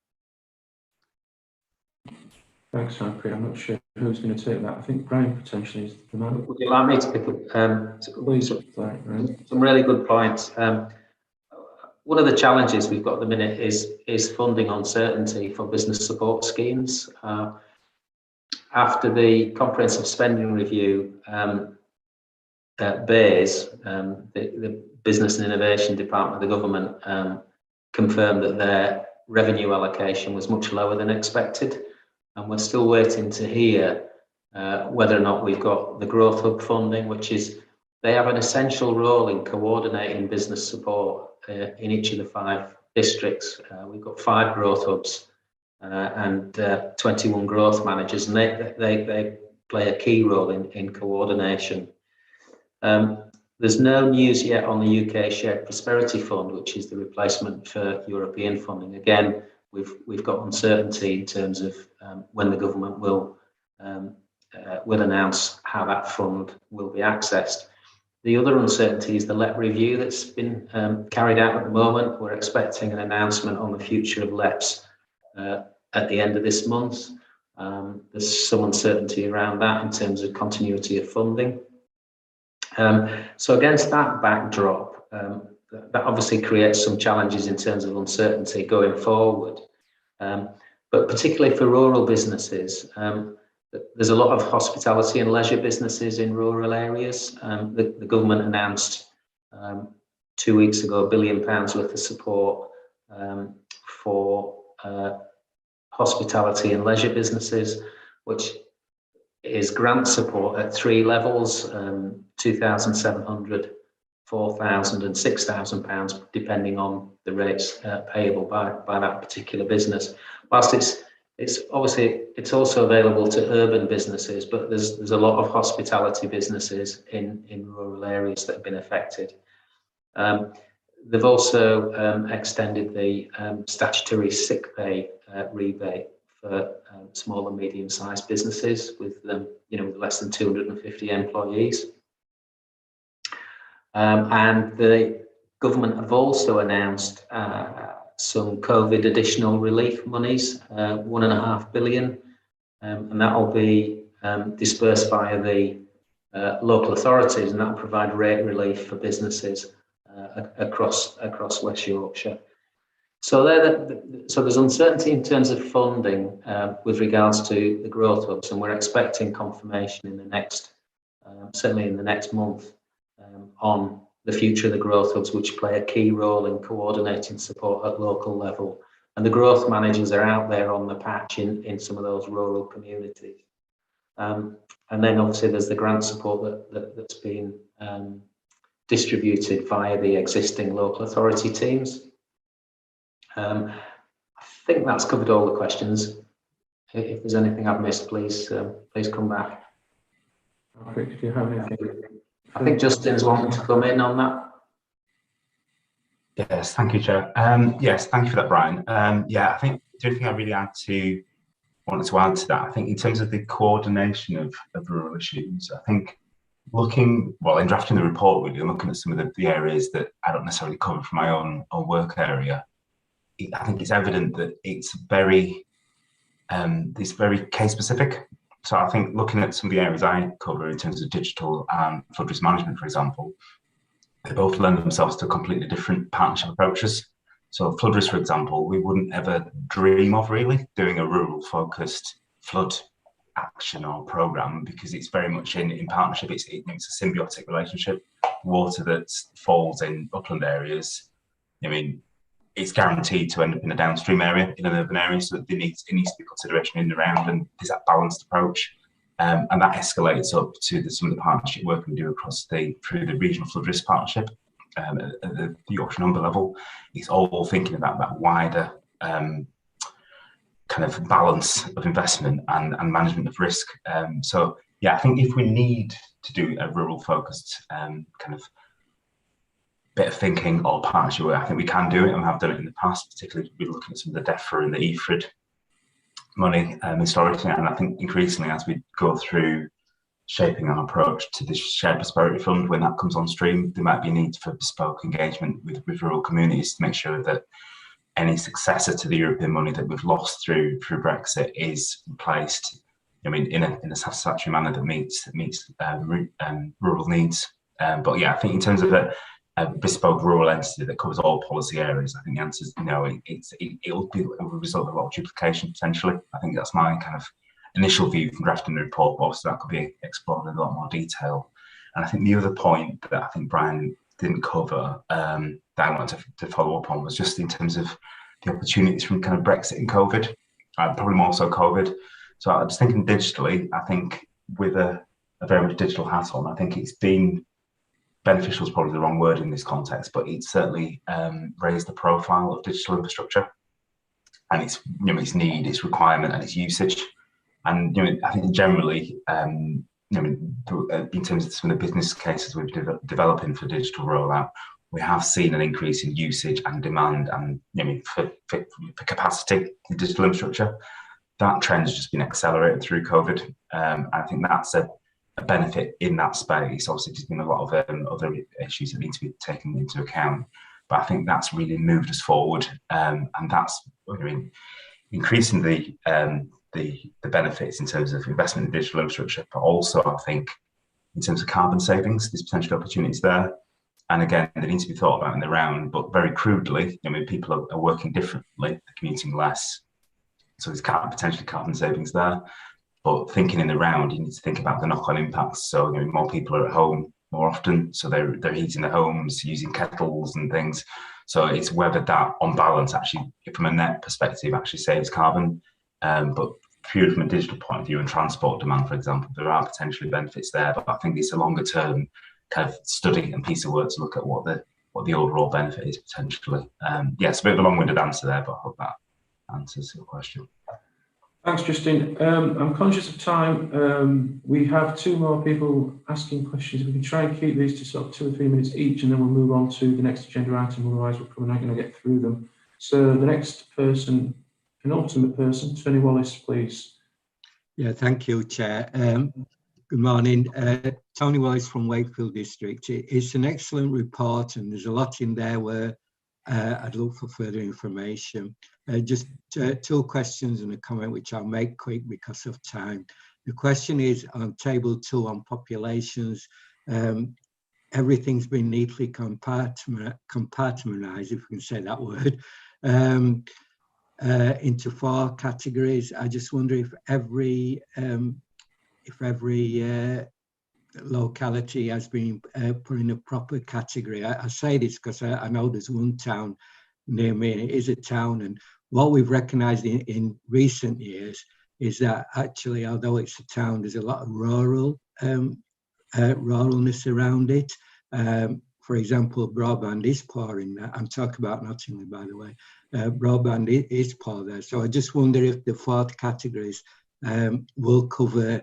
Thanks, Harpreet. I'm not sure who's going to take that. I think Brian potentially is the man. Would you like me to pick up some really good points? One of the challenges we've got at the minute is funding uncertainty for business support schemes. After the comprehensive spending review, BEIS, the Business and Innovation Department of the government, confirmed that their revenue allocation was much lower than expected. And we're still waiting to hear whether or not we've got the Growth Hub funding, which is, they have an essential role in coordinating business support in each of the 5 districts. We've got 5 growth hubs and 21 growth managers, and they play a key role in coordination. There's no news yet on the UK Shared Prosperity Fund, which is the replacement for European funding. Again, we've got uncertainty in terms of when the government will announce how that fund will be accessed. The other uncertainty is the LEP review that's been carried out at the moment. We're expecting an announcement on the future of LEPs at the end of this month. There's some uncertainty around that in terms of continuity of funding. So against that backdrop, that obviously creates some challenges in terms of uncertainty going forward. But particularly for rural businesses, there's a lot of hospitality and leisure businesses in rural areas. The government announced 2 weeks ago £1 billion worth of support for hospitality and leisure businesses, which is grant support at 3 levels, £2,700, £4,000 and £6,000, depending on the rates payable by that particular business. Whilst it's obviously, it's also available to urban businesses, but there's a lot of hospitality businesses in rural areas that have been affected. They've also extended the statutory sick pay rebate for small and medium-sized businesses with with less than 250 employees. And the government have also announced some COVID additional relief monies, 1.5 billion, and that will be dispersed via the local authorities, and that will provide rate relief for businesses across West Yorkshire. So there's uncertainty in terms of funding with regards to the growth hubs, and we're expecting confirmation in the next, certainly in the next month, on the future of the growth hubs, which play a key role in coordinating support at local level. And the growth managers are out there on the patch in some of those rural communities. And then obviously there's the grant support that's been distributed via the existing local authority teams. I think that's covered all the questions. If there's anything I've missed, please come back. If you have anything. I think Justin's wanting to come in on that. Yes, thank you, Chair. Yes, thank you for that, Brian. Yeah, I think the only thing I really wanted to add to that, I think in terms of the coordination of rural issues, I think in drafting the report, really, looking at some of the areas that I don't necessarily cover from my own work area, I think it's evident that it's very case specific. So I think looking at some of the areas I cover in terms of digital and flood risk management, for example, they both lend themselves to completely different partnership approaches. So flood risk, for example, we wouldn't ever dream of really doing a rural focused flood action or program, because it's very much in partnership. It's a symbiotic relationship. Water that falls in upland areas, I mean, it's guaranteed to end up in a downstream area, in an urban area, so that it needs to be consideration in and around, and there's that balanced approach. And that escalates up to some of the partnership work we do through the regional flood risk partnership at the Yorkshire number level. It's all thinking about that wider kind of balance of investment and management of risk. So yeah, I think if we need to do a rural focused kind of bit of thinking or partnership work, I think we can do it, and have done it in the past, particularly we're looking at some of the DEFRA and the EFRID money historically, and I think increasingly as we go through shaping our approach to the shared prosperity fund, when that comes on stream, there might be a need for bespoke engagement with rural communities to make sure that any successor to the European money that we've lost through Brexit is replaced, I mean, in a satisfactory manner that meets rural needs. But yeah, I think in terms of a bespoke rural entity that covers all policy areas, I think the answer is no. It will result in a lot of duplication potentially. I think that's my kind of initial view from drafting the report, but obviously that could be explored in a lot more detail. And I think the other point that I think Brian didn't cover that I wanted to follow up on was just in terms of the opportunities from kind of Brexit and COVID, probably more so COVID. So I was thinking digitally, I think with a very much digital hat on, I think it's been beneficial is probably the wrong word in this context, but it's certainly raised the profile of digital infrastructure and its need, its requirement, and its usage. And I think generally, in terms of some of the business cases we've developing for digital rollout, we have seen an increase in usage and demand, and for capacity in digital infrastructure. That trend has just been accelerated through COVID. I think that's a benefit in that space. Obviously, there's been a lot of other issues that need to be taken into account, but I think that's really moved us forward, and that's increasing the benefits in terms of investment in digital infrastructure, but also I think in terms of carbon savings, there's potential opportunities there. And again, they need to be thought about in the round, but very crudely, people are working differently, they're commuting less, so there's potentially carbon savings there. But thinking in the round, you need to think about the knock-on impacts. So more people are at home more often, so they're heating their homes, using kettles and things. So it's whether that, on balance, actually, from a net perspective, actually saves carbon. But purely from a digital point of view and transport demand, for example, there are potentially benefits there. But I think it's a longer-term kind of study and piece of work to look at what the overall benefit is potentially. Yes, a bit of a long-winded answer there, but I hope that answers your question. Thanks, Justin. I'm conscious of time. We have two more people asking questions. We can try and keep these to sort of 2 or 3 minutes each, and then we'll move on to the next agenda item. Otherwise, we're probably not going to get through them. So the next person, penultimate person, Tony Wallace, please. Yeah, thank you, Chair. Good morning. Tony Wallace from Wakefield District. It's an excellent report, and there's a lot in there where I'd look for further information. Just two questions and a comment which I'll make quick because of time. The question is on table 2 on populations. Everything's been neatly compartmentalized, if we can say that word, into 4 categories. I just wonder if every locality has been put in a proper category. I say this because I know there's one town near me, and it is a town, and what we've recognised in recent years is that actually, although it's a town, there's a lot of ruralness around it. For example, broadband is poor in that. I'm talking about Nottingham, by the way. Broadband is poor there. So I just wonder if the 4 categories will cover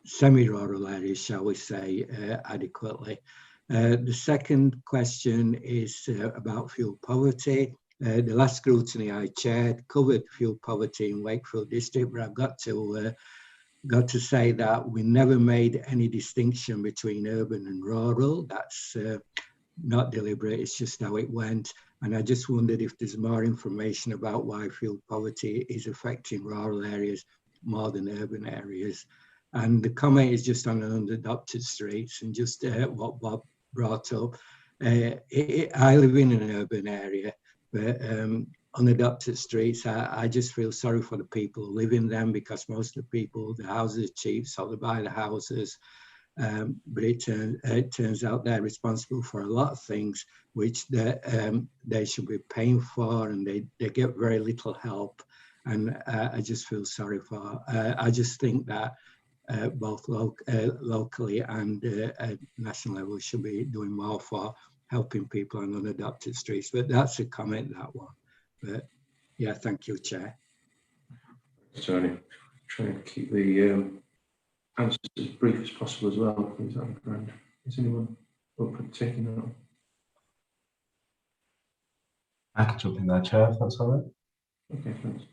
semi-rural areas, shall we say, adequately. The second question is about fuel poverty. The last scrutiny I chaired covered fuel poverty in Wakefield district, but I've got to say that we never made any distinction between urban and rural. That's not deliberate, it's just how it went. And I just wondered if there's more information about why fuel poverty is affecting rural areas more than urban areas. And the comment is just on unadopted streets, and just what Bob brought up. I live in an urban area, but unadopted streets, I just feel sorry for the people who live in them, because most of the people, the houses are cheap, so they buy the houses. But it turns out they're responsible for a lot of things which they should be paying for, and they get very little help. And I just feel sorry for. I just think that both locally and at national level should be doing more for helping people on unadopted streets. But that's a comment, that one. But yeah, thank you, Chair. Tony, try and keep the answers as brief as possible as well, please. That'd be grand. Is anyone up for taking that on? I can jump in there, Chair, if that's all right. Okay, thanks.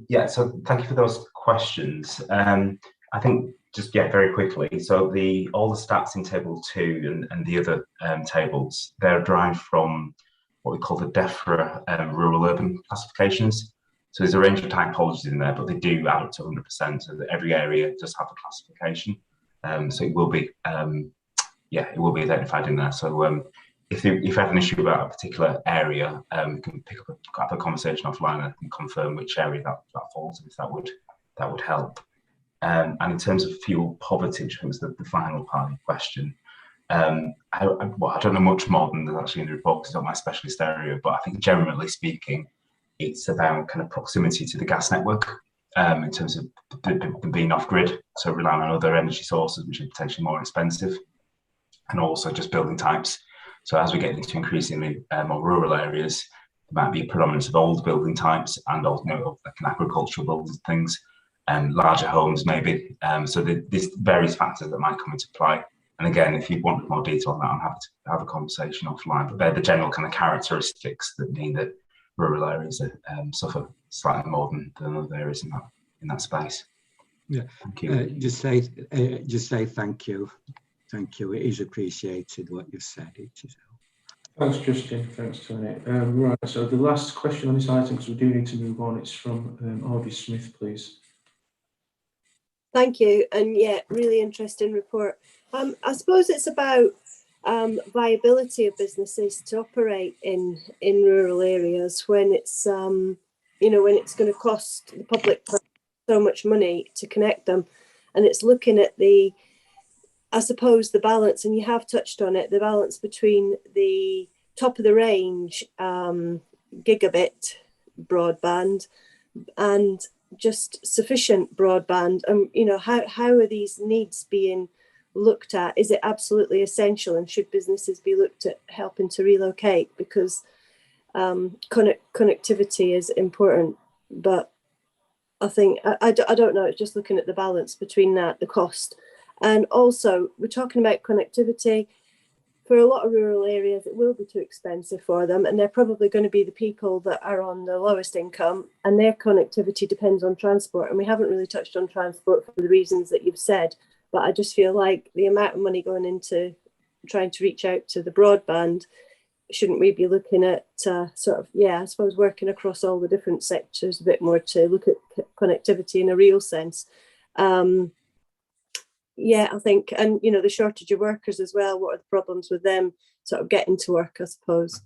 Yeah, so thank you for those questions. I think just very quickly. So all the stats in table 2 and the other tables, they're derived from what we call the DEFRA rural urban classifications. So there's a range of typologies in there, but they do add up to 100%. So that every area does have a classification. So it will be, it will be identified in there. So if you have an issue about a particular area, we can have a conversation offline and confirm which area that falls in, if that would help. And in terms of fuel poverty, which was the final part of the question, I don't know much more than there's actually in the report, because it's not my specialist area, but I think generally speaking, it's about kind of proximity to the gas network in terms of being off grid, so relying on other energy sources which are potentially more expensive, and also just building types. So as we get into increasingly more rural areas, there might be a predominance of old building types and also, like an agricultural buildings and things, and larger homes maybe. So there's various factors that might come into play. And again, if you want more detail on that, I'm happy to have a conversation offline. But they're the general kind of characteristics that mean that rural areas suffer slightly more than other areas in that space. Yeah, thank you. Just say thank you. Thank you. It is appreciated what you've said. It is. Thanks, Justin. Thanks, Tony. Right, so the last question on this item, because we do need to move on, it's from Audrey Smith, please. Thank you. And yeah, really interesting report. I suppose it's about viability of businesses to operate in rural areas when it's when it's going to cost the public so much money to connect them, and it's looking at the balance, and you have touched on it, the balance between the top of the range gigabit broadband and just sufficient broadband. How are these needs being looked at? Is it absolutely essential, and should businesses be looked at helping to relocate? Because connectivity is important, but I think I don't know, it's just looking at the balance between that, the cost. And also, we're talking about connectivity. For a lot of rural areas, it will be too expensive for them, and they're probably going to be the people that are on the lowest income, and their connectivity depends on transport. And we haven't really touched on transport for the reasons that you've said, but I just feel like the amount of money going into trying to reach out to the broadband, shouldn't we be looking at sort of, I suppose working across all the different sectors a bit more to look at connectivity in a real sense? I think, and the shortage of workers as well, what are the problems with them sort of getting to work, I suppose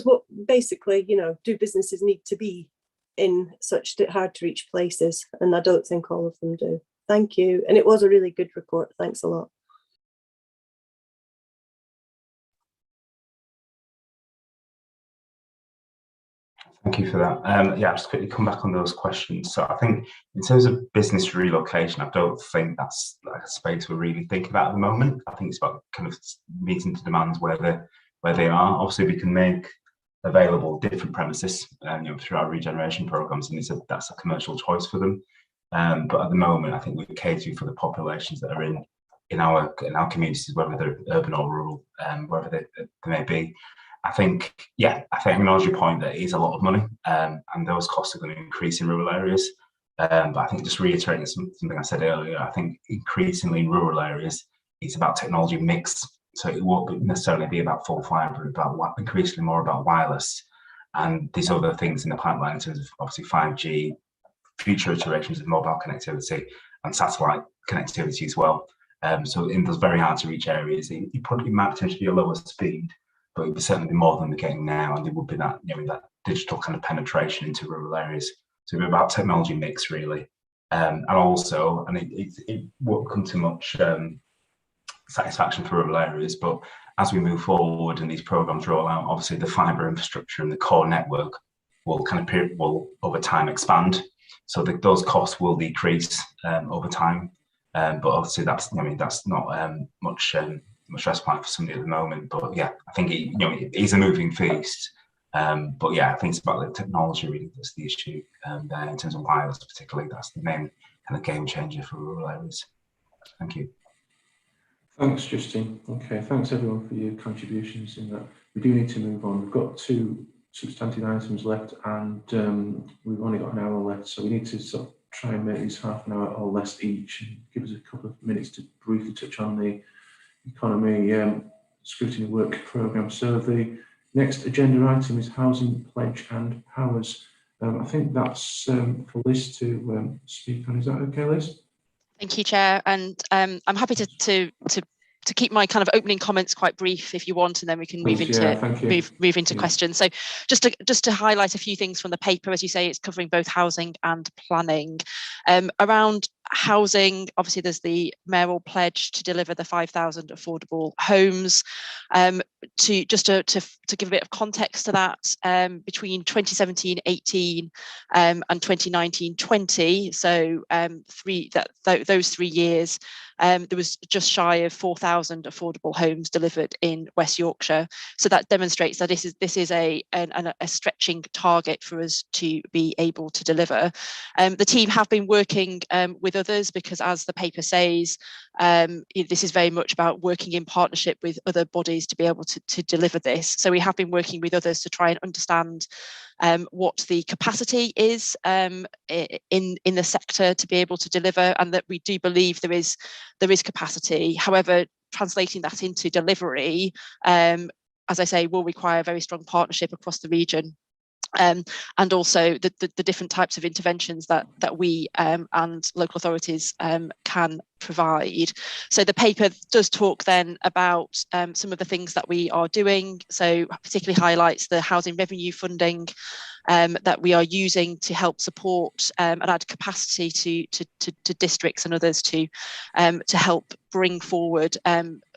what basically, do businesses need to be in such hard to reach places? And I don't think all of them do. Thank you. And it was a really good report. Thanks a lot. Thank you for that. Just quickly come back on those questions. So I think in terms of business relocation, I don't think that's like a space we're really thinking about at the moment. I think it's about kind of meeting the demands where they are. Obviously, we can make available different premises, through our regeneration programs, and that's a commercial choice for them. But at the moment, I think we're catering for the populations that are in our communities, whether they're urban or rural, wherever they may be. I think I acknowledge your point that it is a lot of money, and those costs are going to increase in rural areas. But I think just reiterating something I said earlier, I think increasingly in rural areas, it's about technology mix. So it won't necessarily be about full fibre, but increasingly more about wireless. And these other things in the pipeline in terms of obviously 5G, future iterations of mobile connectivity and satellite connectivity as well. So in those very hard to reach areas, it might potentially be a lower speed, but it would certainly be more than we're getting now, and there would be that that digital kind of penetration into rural areas. So it'd be about technology mix really, and also, and it won't come to much satisfaction for rural areas, but as we move forward and these programs roll out, obviously the fibre infrastructure and the core network will over time expand. So those costs will decrease over time, but obviously that's not much respite for somebody at the moment. But I think it is a moving feast. But I think it's about the technology really that's the issue there in terms of wireless, particularly. That's the main kind of game changer for rural areas. Thank you. Thanks, Justine. Okay, thanks everyone for your contributions in that. We do need to move on. We've got 2 substantive items left, and we've only got an hour left, so we need to sort of try and make these half an hour or less each, and give us a couple of minutes to briefly touch on the economy scrutiny work programme. So the next agenda item is housing pledge and powers. I think that's for Liz to speak on. Is that okay, Liz? Thank you, Chair, and I'm happy to keep my kind of opening comments quite brief if you want, and then we can move into questions. So just to highlight a few things from the paper, as you say, it's covering both housing and planning. Around housing, obviously there's the mayoral pledge to deliver the 5,000 affordable homes. To give a bit of context to that, between 2017-18 and 2019-20, so those 3 years, there was just shy of 4,000 affordable homes delivered in West Yorkshire. So that demonstrates that this is a stretching target for us to be able to deliver. The team have been working with others, because as the paper says, this is very much about working in partnership with other bodies to be able to deliver this. So we have been working with others to try and understand what the capacity is in the sector to be able to deliver, and that we do believe there is capacity. However, translating that into delivery, as I say, will require a very strong partnership across the region. And also the different types of interventions that we and local authorities can provide. So the paper does talk then about some of the things that we are doing. So particularly highlights the housing revenue funding that we are using to help support and add capacity to districts and others to help bring forward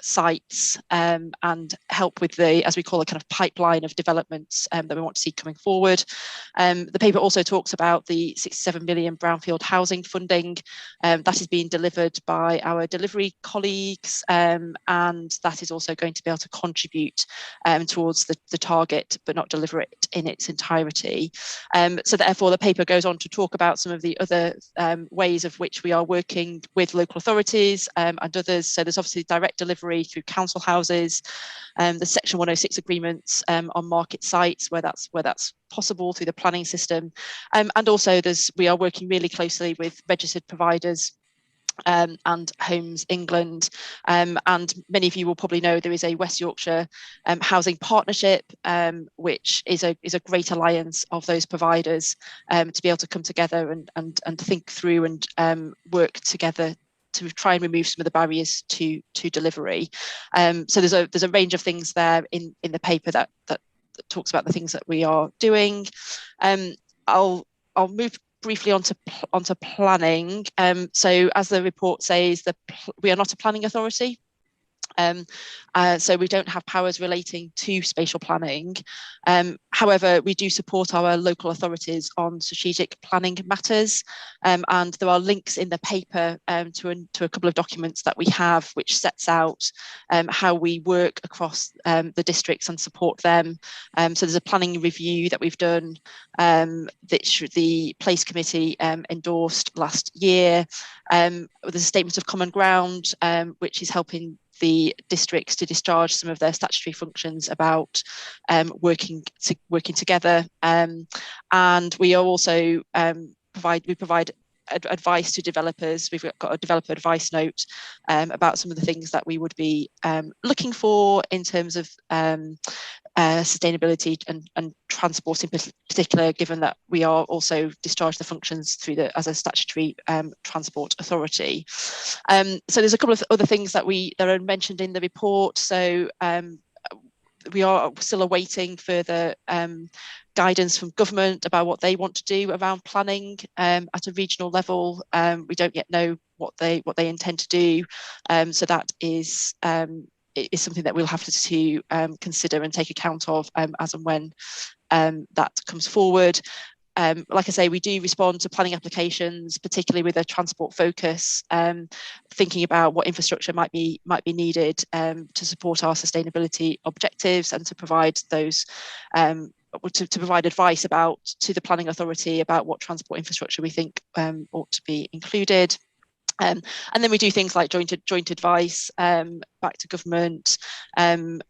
sites and help with the, as we call it, kind of pipeline of developments that we want to see coming forward. The paper also talks about the 67 million brownfield housing funding that is being delivered by our delivery colleagues, and that is also going to be able to contribute towards the target, but not deliver it in its entirety. So therefore, the paper goes on to talk about some of the other ways of which we are working with local authorities and others. So there's obviously direct delivery through council houses, the Section 106 agreements on market sites where that's possible through the planning system, and also we are working really closely with registered providers and Homes England. And many of you will probably know there is a West Yorkshire housing partnership, which is a great alliance of those providers to be able to come together and think through and work together to try and remove some of the barriers to delivery. So there's a range of things there in the paper that talks about the things that we are doing. I'll move briefly onto planning. So as the report says, we are not a planning authority. So we don't have powers relating to spatial planning. However, we do support our local authorities on strategic planning matters. And there are links in the paper to a couple of documents that we have, which sets out how we work across the districts and support them. So there's a planning review that we've done that the Place Committee endorsed last year. There's a statement of common ground, which is helping the districts to discharge some of their statutory functions about working together, and we are also provide advice to developers. We've got a developer advice note about some of the things that we would be looking for in terms of sustainability and transport in particular, given that we are also discharge the functions as a statutory transport authority. So there's a couple of other things that are mentioned in the report. So we are still awaiting further guidance from government about what they want to do around planning at a regional level. We don't yet know what they intend to do. So that is something that we'll have to consider and take account of as and when that comes forward. Like I say, we do respond to planning applications, particularly with a transport focus, thinking about what infrastructure might be needed to support our sustainability objectives and to provide those to provide advice to the planning authority about what transport infrastructure we think ought to be included. And then we do things like joint advice back to government, and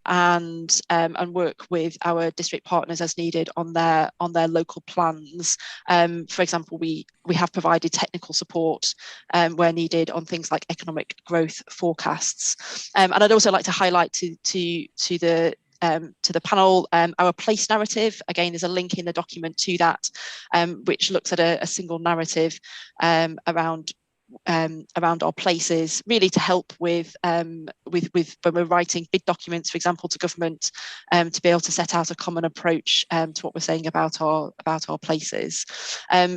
work with our district partners as needed on their local plans. For example, we have provided technical support where needed on things like economic growth forecasts. And I'd also like to highlight to the panel our place narrative. Again, there's a link in the document to that, which looks at a single narrative around our places, really to help with when we're writing bid documents, for example, to government, to be able to set out a common approach to what we're saying about our places.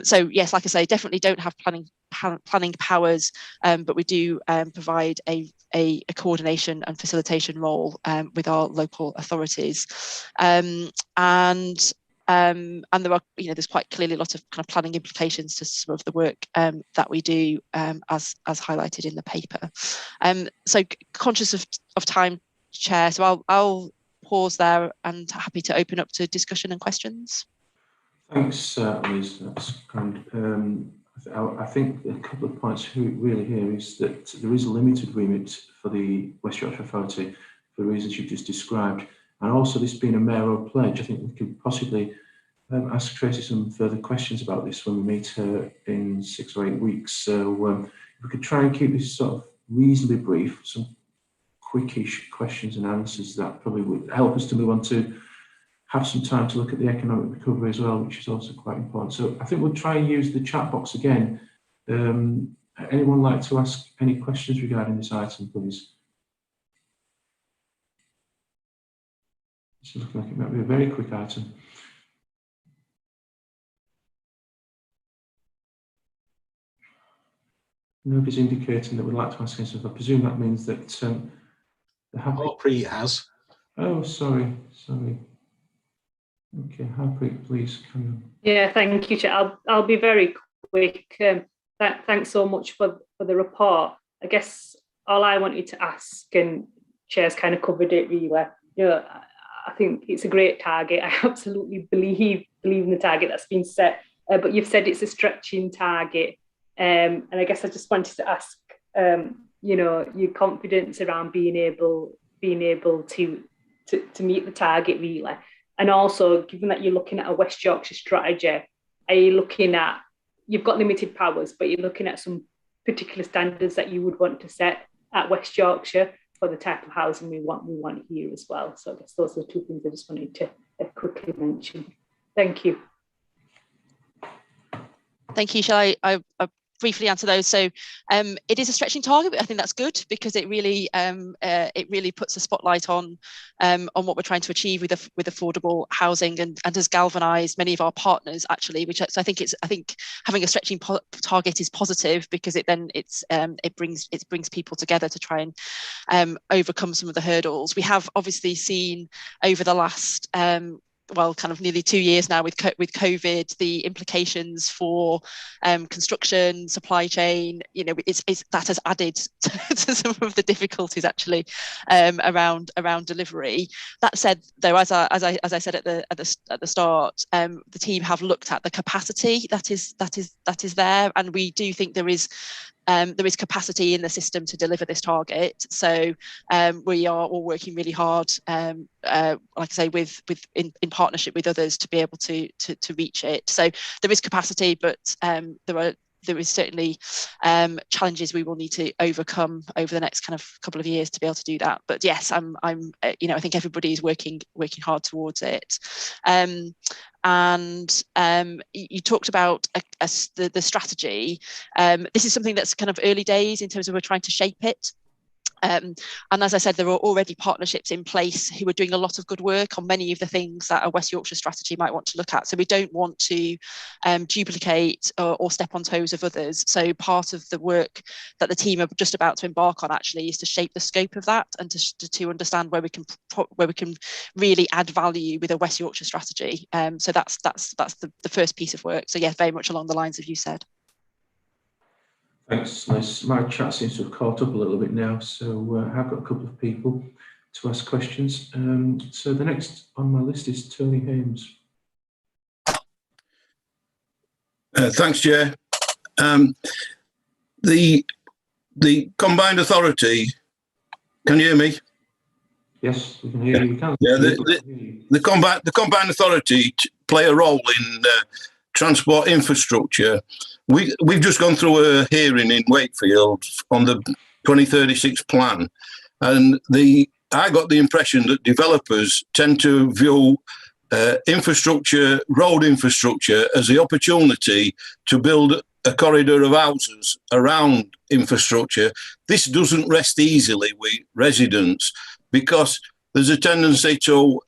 So yes, like I say, definitely don't have planning powers, but we do provide a coordination and facilitation role with our local authorities. And there are, there's quite clearly a lot of kind of planning implications to some of the work that we do, as highlighted in the paper. So conscious of time, Chair, so I'll pause there and happy to open up to discussion and questions. Thanks, Liz. That's kind. I think a couple of points really here is that there is a limited remit for the West Yorkshire Authority for the reasons you've just described. And also this being a mayoral pledge, I think we could possibly ask Tracy some further questions about this when we meet her in 6 or 8 weeks. So if we could try and keep this sort of reasonably brief, some quickish questions and answers, that probably would help us to move on to have some time to look at the economic recovery as well, which is also quite important. So I think we'll try and use the chat box again. Anyone like to ask any questions regarding this item, please? It's looking like it might be a very quick item. Nobody's indicating that we'd like to ask anything. I presume that means that the Harpreet has. Oh, sorry. Okay, Harpreet, please come on. Yeah, thank you, Chair. I'll be very quick. Thanks so much for the report. I guess all I wanted to ask, and Chair's kind of covered it really well. I think it's a great target. I absolutely believe in the target that's been set, but you've said it's a stretching target. And I guess I just wanted to ask, your confidence around being able to meet the target really. And also, given that you're looking at a West Yorkshire strategy, are you looking at, you've got limited powers, but you're looking at some particular standards that you would want to set at West Yorkshire for the type of housing we want here as well. So I guess those are the two things I just wanted to quickly mention. Thank you. Thank you. Shall I briefly answer those? So it is a stretching target, but I think that's good because it really puts a spotlight on what we're trying to achieve with affordable housing, and has galvanised many of our partners actually. So I think having a stretching target is positive because it brings people together to try and overcome some of the hurdles. We have obviously seen over the last kind of nearly 2 years now with COVID, the implications for construction, supply chain, that has added to some of the difficulties actually around delivery. That said, though, as I said at the start, the team have looked at the capacity that is there, and we do think there is capacity in the system to deliver this target. So we are all working really hard, like I say, in partnership with others to be able to reach it. So there is capacity, but there is certainly challenges we will need to overcome over the next kind of couple of years to be able to do that. But yes, I think everybody is working hard towards it. And you talked about the strategy. This is something that's kind of early days in terms of we're trying to shape it. And as I said, there are already partnerships in place who are doing a lot of good work on many of the things that a West Yorkshire strategy might want to look at. So we don't want to duplicate or step on toes of others. So part of the work that the team are just about to embark on actually is to shape the scope of that and to understand where we can really add value with a West Yorkshire strategy. So that's the first piece of work. So yeah, very much along the lines of you said. Thanks, Liz. My chat seems to have caught up a little bit now, so I've got a couple of people to ask questions. So the next on my list is Tony Hames. Thanks, Chair. The combined authority, can you hear me? Yes, we can hear you. Yeah, the combined authority play a role in transport infrastructure. We've just gone through a hearing in Wakefield on the 2036 plan, and I got the impression that developers tend to view infrastructure, road infrastructure, as the opportunity to build a corridor of houses around infrastructure. This doesn't rest easily with residents because there's a tendency to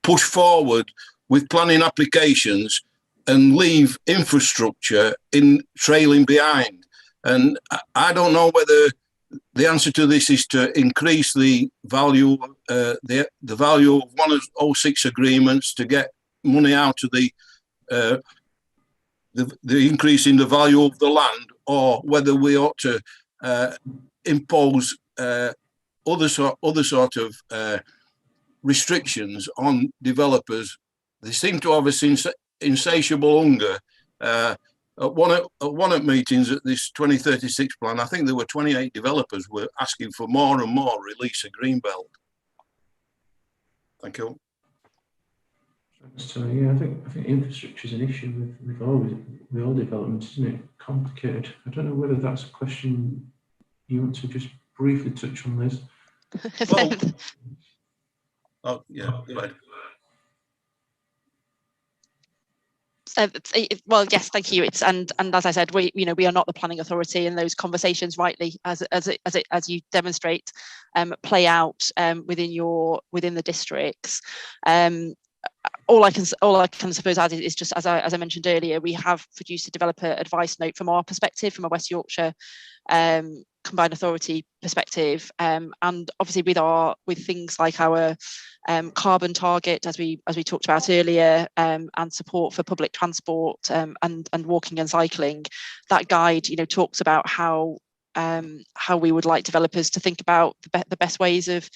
push forward with planning applications and leave infrastructure trailing behind. And I don't know whether the answer to this is to increase the value, the value of 106 agreements to get money out of the increase in the value of the land, or whether we ought to impose other sort of restrictions on developers. They seem to have a insatiable hunger. At one of meetings at this 2036 plan, I think there were 28 developers were asking for more and more release of Greenbelt. Thank you. So yeah, I think infrastructure is an issue with all developments, isn't it? Complicated. I don't know whether that's a question you want to just briefly touch on, Liz. Well, oh yeah, right. Well, yes, thank you. And as I said, we are not the planning authority, and those conversations, rightly as you demonstrate, play out within the districts. All I can suppose add is just as I mentioned earlier, we have produced a developer advice note from our perspective, from a West Yorkshire combined authority perspective, and obviously with things like our carbon target, as we talked about earlier, and support for public transport and walking and cycling. That guide, talks about how we would like developers to think about the best ways of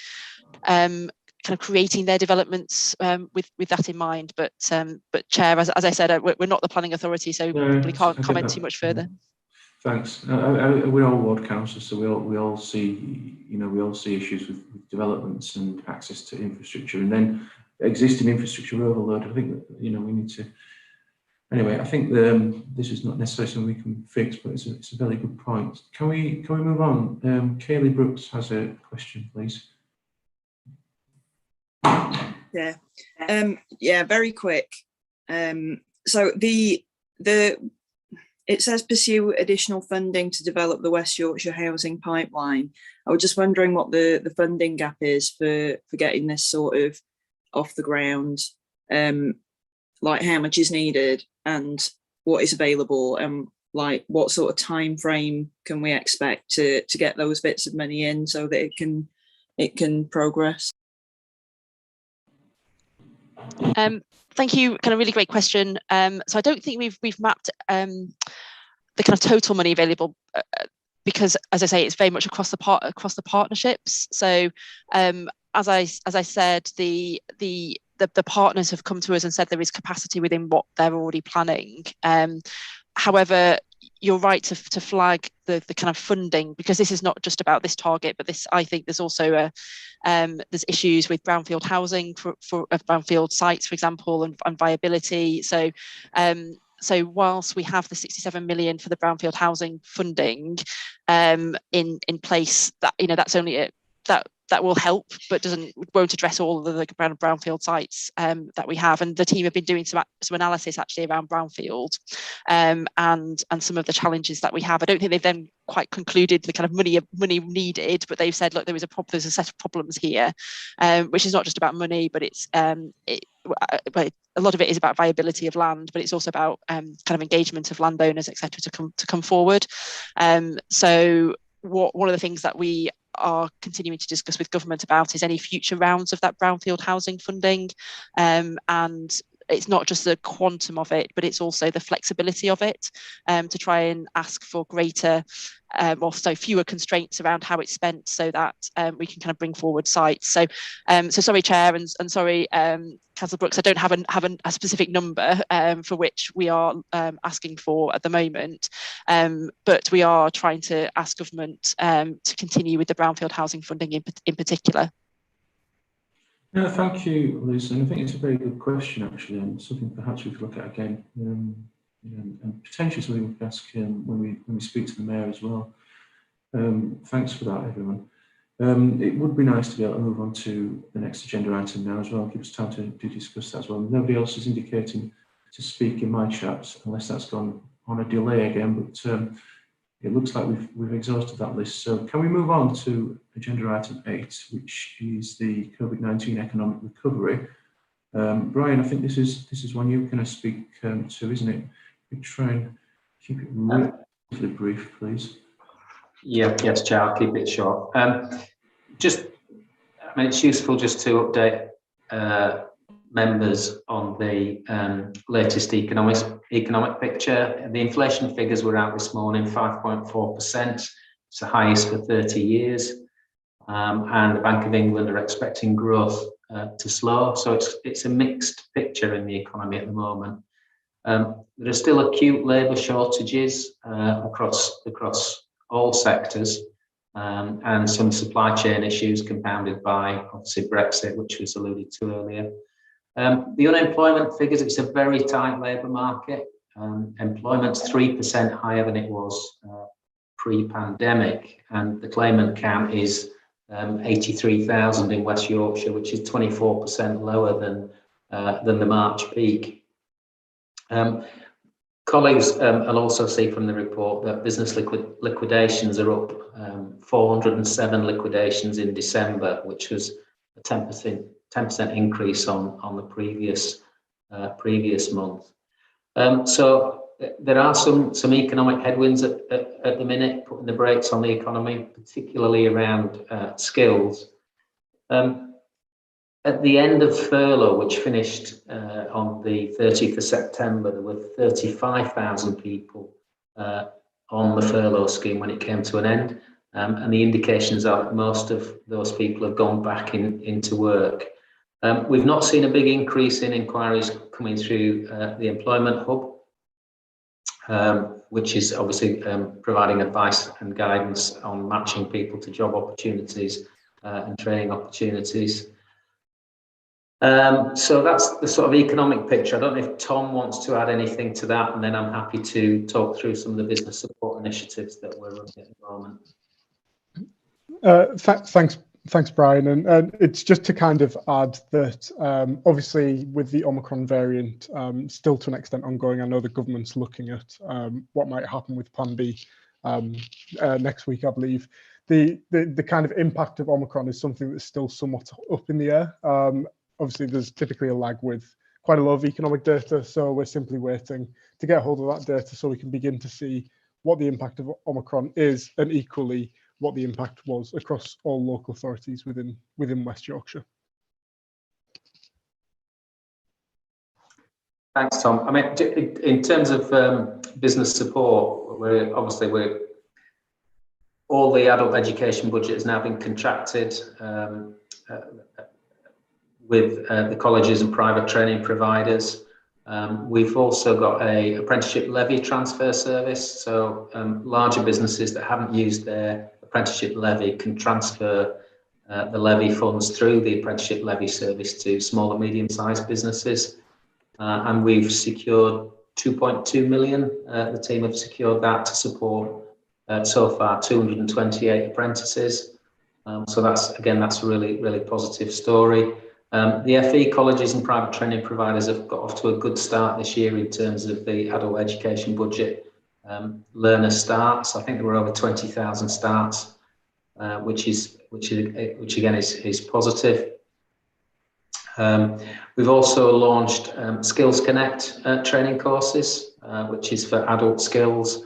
kind of creating their developments with that in mind. But Chair, as I said, we're not the planning authority, so we can't comment too much further. Thanks. We're all ward councils, so we all see issues with developments and access to infrastructure, and then existing infrastructure overload. I think that we need to Anyway, I think this is not necessarily something we can fix, but it's a very good point. Can we move on? Kaylee Brooks has a question, please. Yeah, yeah, very quick. So it says pursue additional funding to develop the West Yorkshire housing pipeline. I was just wondering what the funding gap is for getting this sort of off the ground, like how much is needed and what is available, and like what sort of time frame can we expect to get those bits of money in so that it can progress. Thank you. Kind of really great question. So I don't think we've mapped the kind of total money available because, as I say, it's very much across the partnerships. So as I said, the partners have come to us and said there is capacity within what they're already planning. However, you're right to flag the kind of funding, because this is not just about this target, but this, I think there's also there's issues with brownfield housing for brownfield sites, for example, and viability. So whilst we have the 67 million for the brownfield housing funding in place, that that's only that will help, but won't address all of the brownfield sites that we have. And the team have been doing some analysis actually around brownfield and some of the challenges that we have. I don't think they've then quite concluded the kind of money needed, but they've said, look, there's a set of problems here, which is not just about money, but it's but a lot of it is about viability of land, but it's also about kind of engagement of landowners, etc., to come forward. So one of the things that we are continuing to discuss with government about is any future rounds of that brownfield housing funding, and it's not just the quantum of it, but it's also the flexibility of it, to try and ask for greater fewer constraints around how it's spent, so that we can kind of bring forward sites. So sorry, Chair, and sorry, Councillor Brooks, I don't have a specific number for which we are asking for at the moment, but we are trying to ask government to continue with the brownfield housing funding in particular. No, thank you, Liz. And I think it's a very good question, actually, and something perhaps we could look at again, and potentially something we could ask when we speak to the Mayor as well. Thanks for that, everyone. It would be nice to be able to move on to the next agenda item now as well. Give us time to discuss that as well. Nobody else is indicating to speak in my chat, unless that's gone on a delay again, but it looks like we've exhausted that list. So can we move on to agenda item 8, which is the COVID-19 economic recovery? Brian, I think this is one you can speak to, isn't it? We try and keep it relatively brief, please. Yeah, yes, Chair, I'll keep it short. It's useful just to update members on the latest economic picture. The inflation figures were out this morning, 5.4%. It's the highest for 30 years. And the Bank of England are expecting growth to slow. So it's a mixed picture in the economy at the moment. There are still acute labour shortages across all sectors, and some supply chain issues compounded by obviously Brexit, which was alluded to earlier. The unemployment figures, it's a very tight labour market. Employment's 3% higher than it was pre-pandemic, and the claimant count is 83,000 in West Yorkshire, which is 24% lower than the March peak. Colleagues will also see from the report that business liquidations are up 407 liquidations in December, which was a 10% increase on the previous month. So there are some economic headwinds at the minute, putting the brakes on the economy, particularly around skills. At the end of furlough, which finished on the 30th of September, there were 35,000 people on the furlough scheme when it came to an end. And the indications are that most of those people have gone back into work. We've not seen a big increase in inquiries coming through the Employment Hub, which is obviously providing advice and guidance on matching people to job opportunities and training opportunities. So that's the sort of economic picture. I don't know if Tom wants to add anything to that, and then I'm happy to talk through some of the business support initiatives that we're running at the moment. Thanks, Brian. And it's just to kind of add that obviously with the Omicron variant still to an extent ongoing, I know the government's looking at what might happen with Plan B next week, I believe. The kind of impact of Omicron is something that's still somewhat up in the air. Obviously, there's typically a lag with quite a lot of economic data, so we're simply waiting to get hold of that data so we can begin to see what the impact of Omicron is, and equally what the impact was across all local authorities within West Yorkshire. Thanks, Tom. I mean, in terms of business support, all the adult education budget has now been contracted with the colleges and private training providers. We've also got an apprenticeship levy transfer service, so larger businesses that haven't used their apprenticeship levy can transfer the levy funds through the apprenticeship levy service to small and medium-sized businesses. And we've secured 2.2 million. The team have secured that to support so far 228 apprentices. So that's a really positive story. The FE colleges and private training providers have got off to a good start this year in terms of the adult education budget learner starts. I think there were over 20,000 starts, which again is positive. We've also launched Skills Connect training courses, which is for adult skills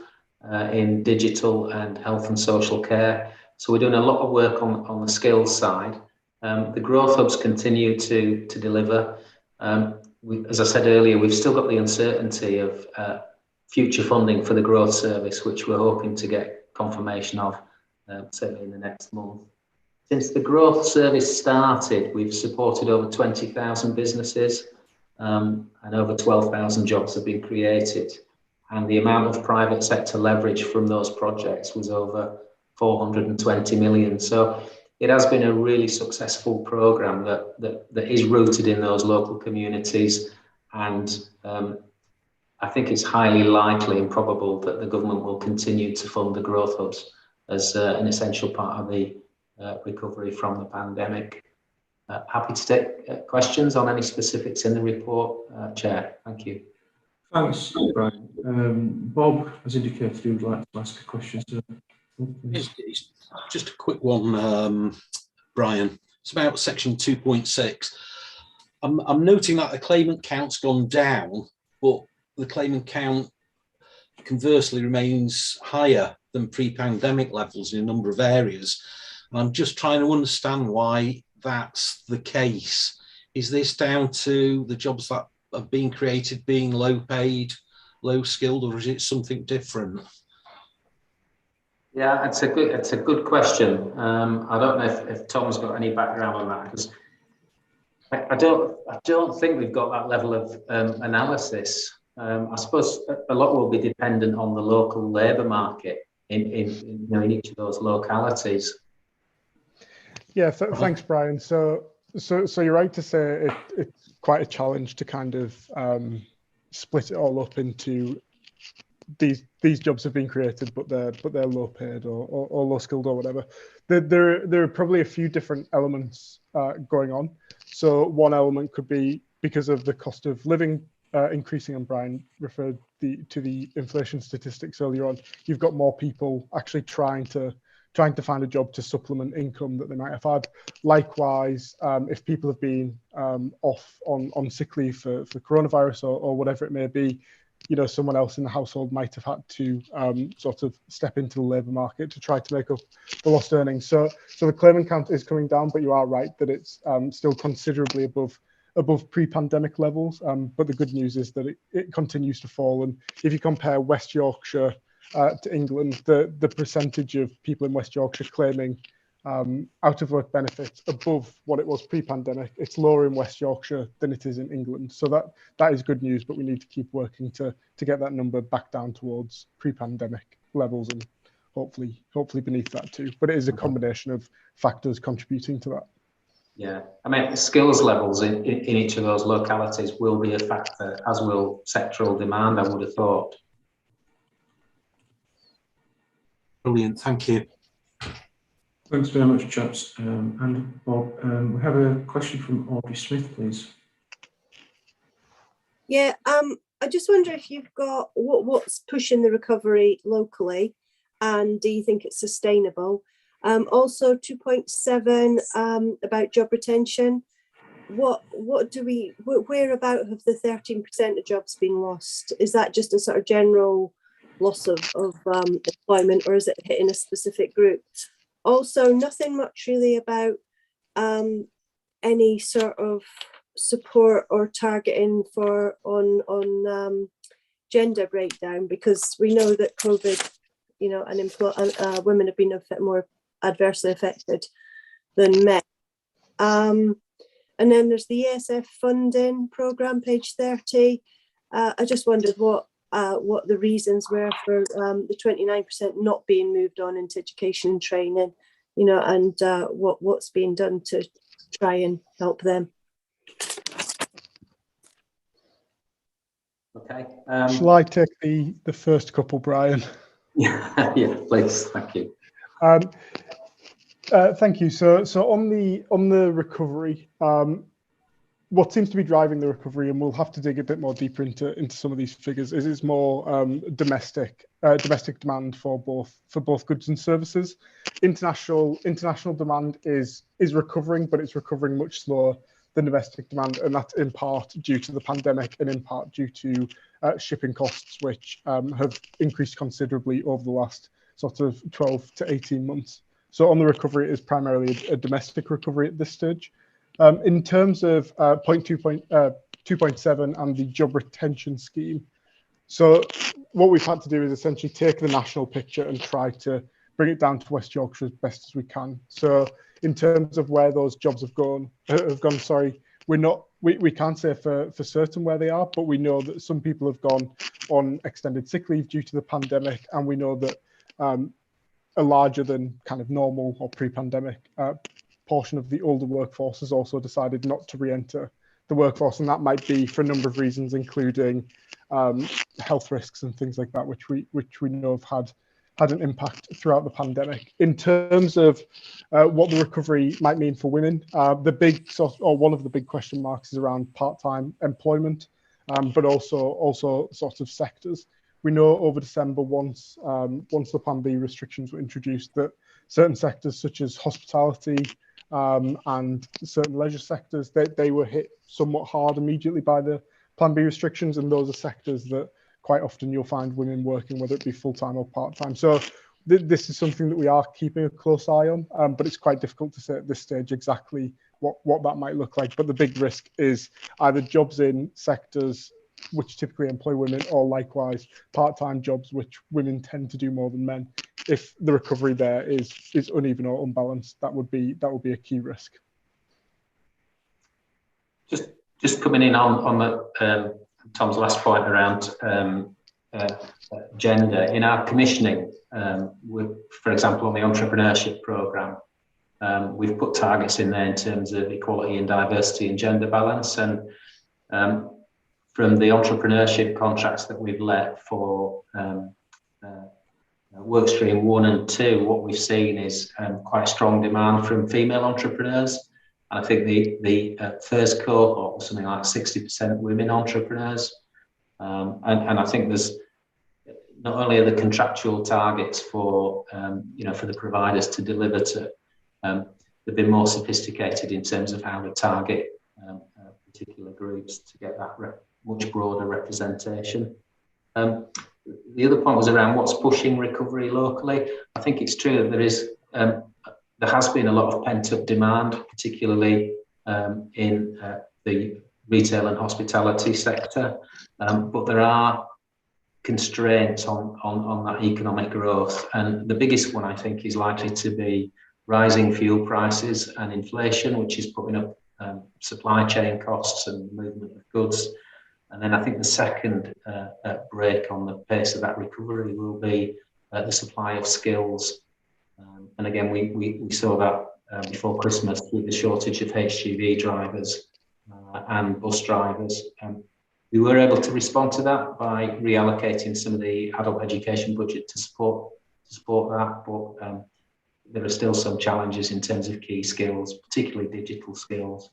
in digital and health and social care. So we're doing a lot of work on the skills side. The growth hubs continue to deliver. As I said earlier, we've still got the uncertainty of future funding for the growth service, which we're hoping to get confirmation of certainly in the next month. Since the growth service started, we've supported over 20,000 businesses and over 12,000 jobs have been created. And the amount of private sector leverage from those projects was over 420 million. So it has been a really successful programme that is rooted in those local communities, and I think it's highly likely and probable that the government will continue to fund the growth hubs as an essential part of the recovery from the pandemic. Happy to take questions on any specifics in the report, Chair. Thank you. Thanks, Brian. Bob has indicated he would like to ask a question. So, it's just a quick one, Brian. It's about section 2.6. I'm noting that the claimant count's gone down, but the claimant count conversely remains higher than pre-pandemic levels in a number of areas. And I'm just trying to understand why that's the case. Is this down to the jobs that are being created being low paid, low skilled, or is it something different? Yeah, it's a good question. I don't know if Tom's got any background on that, because I don't think we've got that level of analysis. I suppose a lot will be dependent on the local labour market in each of those localities. Yeah, thanks, Brian. So you're right to say it's quite a challenge to kind of split it all up into these jobs have been created, but they're low paid or low skilled or whatever. There are probably a few different elements going on. So one element could be because of the cost of living increasing, and Brian referred to the inflation statistics earlier on. You've got more people actually trying to find a job to supplement income that they might have had. Likewise, if people have been off on sick leave for coronavirus or whatever it may be, someone else in the household might have had to sort of step into the labour market to try to make up the lost earnings. So the claimant count is coming down, but you are right that it's still considerably above pre-pandemic levels. But the good news is that it continues to fall. And if you compare West Yorkshire to England, the percentage of people in West Yorkshire claiming out of work benefits above what it was pre-pandemic, it's lower in West Yorkshire than it is in England. So that is good news, but we need to keep working to get that number back down towards pre-pandemic levels and hopefully beneath that too. But it is a combination of factors contributing to that. Yeah, I mean, skills levels in each of those localities will be a factor, as will sectoral demand, I would have thought. Brilliant, thank you. Thanks very much, chaps. And Bob, we have a question from Audrey Smith, please. Yeah, I just wonder if you've got what's pushing the recovery locally, and do you think it's sustainable? Also 2.7 about job retention. What do we, where about have the 13% of jobs been lost? Is that just a sort of general loss of employment, or is it hitting a specific group? Also, nothing much really about any sort of support or targeting for on gender breakdown, because we know that COVID, you know, and women have been more adversely affected than men. And then there's the ESF funding programme, page 30. I just wondered what the reasons were for the 29% not being moved on into education and training, you know, and what's being done to try and help them. Okay. Shall I take the first couple, Brian? Yeah, please. Thank you. Thank you. So on the recovery, what seems to be driving the recovery, and we'll have to dig a bit more deeper into some of these figures, is more domestic demand for both goods and services. International demand is recovering, but it's recovering much slower than domestic demand, and that's in part due to the pandemic and in part due to shipping costs, which have increased considerably over the last sort of 12 to 18 months. So on the recovery, it is primarily a domestic recovery at this stage. In terms of 2.7 and the job retention scheme, so what we've had to do is essentially take the national picture and try to bring it down to West Yorkshire as best as we can. So in terms of where those jobs have gone, we can't say for certain where they are, but we know that some people have gone on extended sick leave due to the pandemic, and we know that a larger than kind of normal or pre-pandemic portion of the older workforce has also decided not to re-enter the workforce, and that might be for a number of reasons, including health risks and things like that, which we know have had an impact throughout the pandemic. In terms of what the recovery might mean for women, one of the big question marks is around part-time employment, but also sort of sectors. We know over December, once the Plan B restrictions were introduced, that certain sectors such as hospitality and certain leisure sectors, they were hit somewhat hard immediately by the Plan B restrictions, and those are sectors that quite often you'll find women working, whether it be full-time or part-time. So this is something that we are keeping a close eye on, but it's quite difficult to say at this stage exactly what that might look like. But the big risk is either jobs in sectors which typically employ women, or likewise part-time jobs which women tend to do more than men. If the recovery there is uneven or unbalanced, that would be a key risk. Just coming in on the Tom's last point around gender in our commissioning, for example, on the entrepreneurship programme, we've put targets in there in terms of equality and diversity and gender balance, and from the entrepreneurship contracts that we've let for workstream 1 and 2, what we've seen is quite a strong demand from female entrepreneurs. I think the first cohort was something like 60% women entrepreneurs. And I think there's not only are the contractual targets for for the providers to deliver to, they've been more sophisticated in terms of how to target particular groups to get that much broader representation. The other point was around what's pushing recovery locally. I think it's true that there has been a lot of pent-up demand, particularly in the retail and hospitality sector, but there are constraints on that economic growth, and the biggest one I think is likely to be rising fuel prices and inflation, which is putting up supply chain costs and movement of goods. And then I think the second break on the pace of that recovery will be the supply of skills. And again, we saw that before Christmas with the shortage of HGV drivers and bus drivers. We were able to respond to that by reallocating some of the adult education budget to support that, but there are still some challenges in terms of key skills, particularly digital skills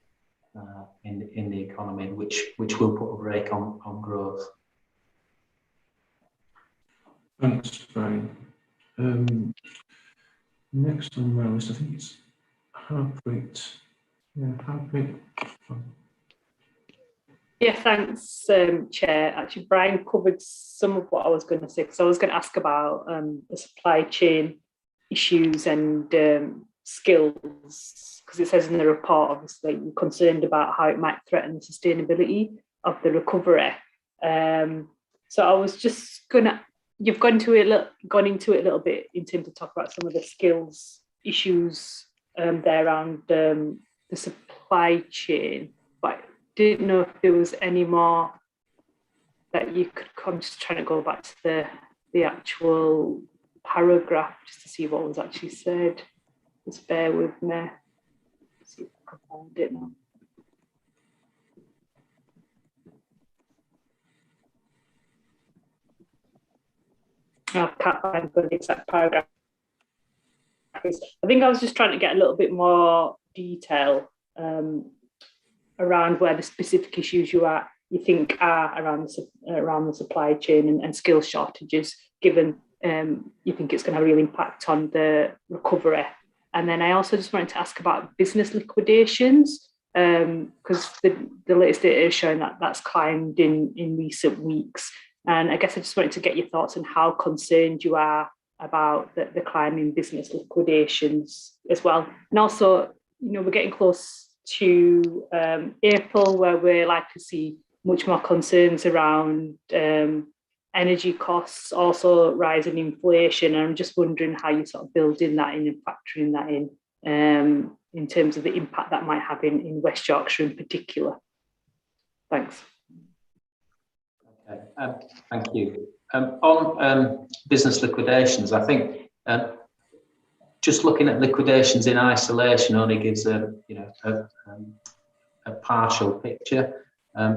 in the economy, which will put a brake on growth. Thanks, Brian. Next on my list, I think it's heart rate. Yeah, heart rate. Yeah, thanks, Chair. Actually, Brian covered some of what I was going to say, because I was going to ask about the supply chain issues and skills, because it says in the report, obviously, you're concerned about how it might threaten the sustainability of the recovery. So I was just going to, you've gone into it a little bit in terms of talk about some of the skills issues there around the supply chain, but didn't know if there was any more that you could come. Just trying to go back to the actual paragraph just to see what was actually said. Just bear with me. Let's see if I can find it now. I can't find the exact paragraph. I think I was just trying to get a little bit more detail around where the specific issues you think are around the supply chain and skill shortages, given you think it's going to have a real impact on the recovery. And then I also just wanted to ask about business liquidations, because the latest data is showing that that's climbed in recent weeks. And I guess I just wanted to get your thoughts on how concerned you are about the climb in business liquidations as well. And also, we're getting close to April, where we're likely to see much more concerns around energy costs, also rising inflation. And I'm just wondering how you sort of building that in and factoring that in terms of the impact that might have in West Yorkshire in particular. Thanks. Okay, thank you. On business liquidations, I think just looking at liquidations in isolation only gives a partial picture.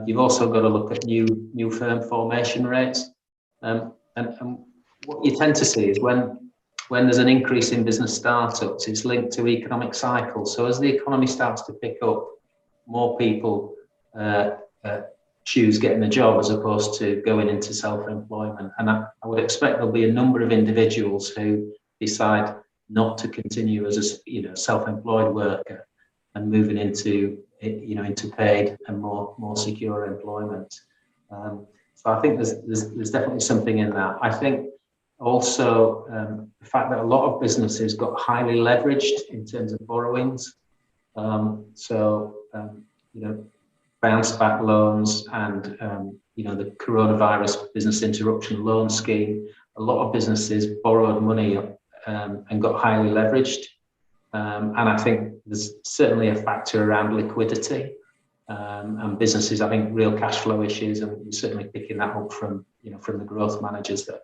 You've also got to look at new firm formation rates, and what you tend to see is when there's an increase in business startups, it's linked to economic cycles. So as the economy starts to pick up, more people choose getting a job as opposed to going into self-employment. And I would expect there'll be a number of individuals who decide not to continue as a self-employed worker and moving into paid and more secure employment. So I think there's definitely something in that. I think also the fact that a lot of businesses got highly leveraged in terms of borrowings. Bounce back loans and the coronavirus business interruption loan scheme. A lot of businesses borrowed money and got highly leveraged. And I think there's certainly a factor around liquidity and businesses having real cash flow issues, and we're certainly picking that up from the growth managers that,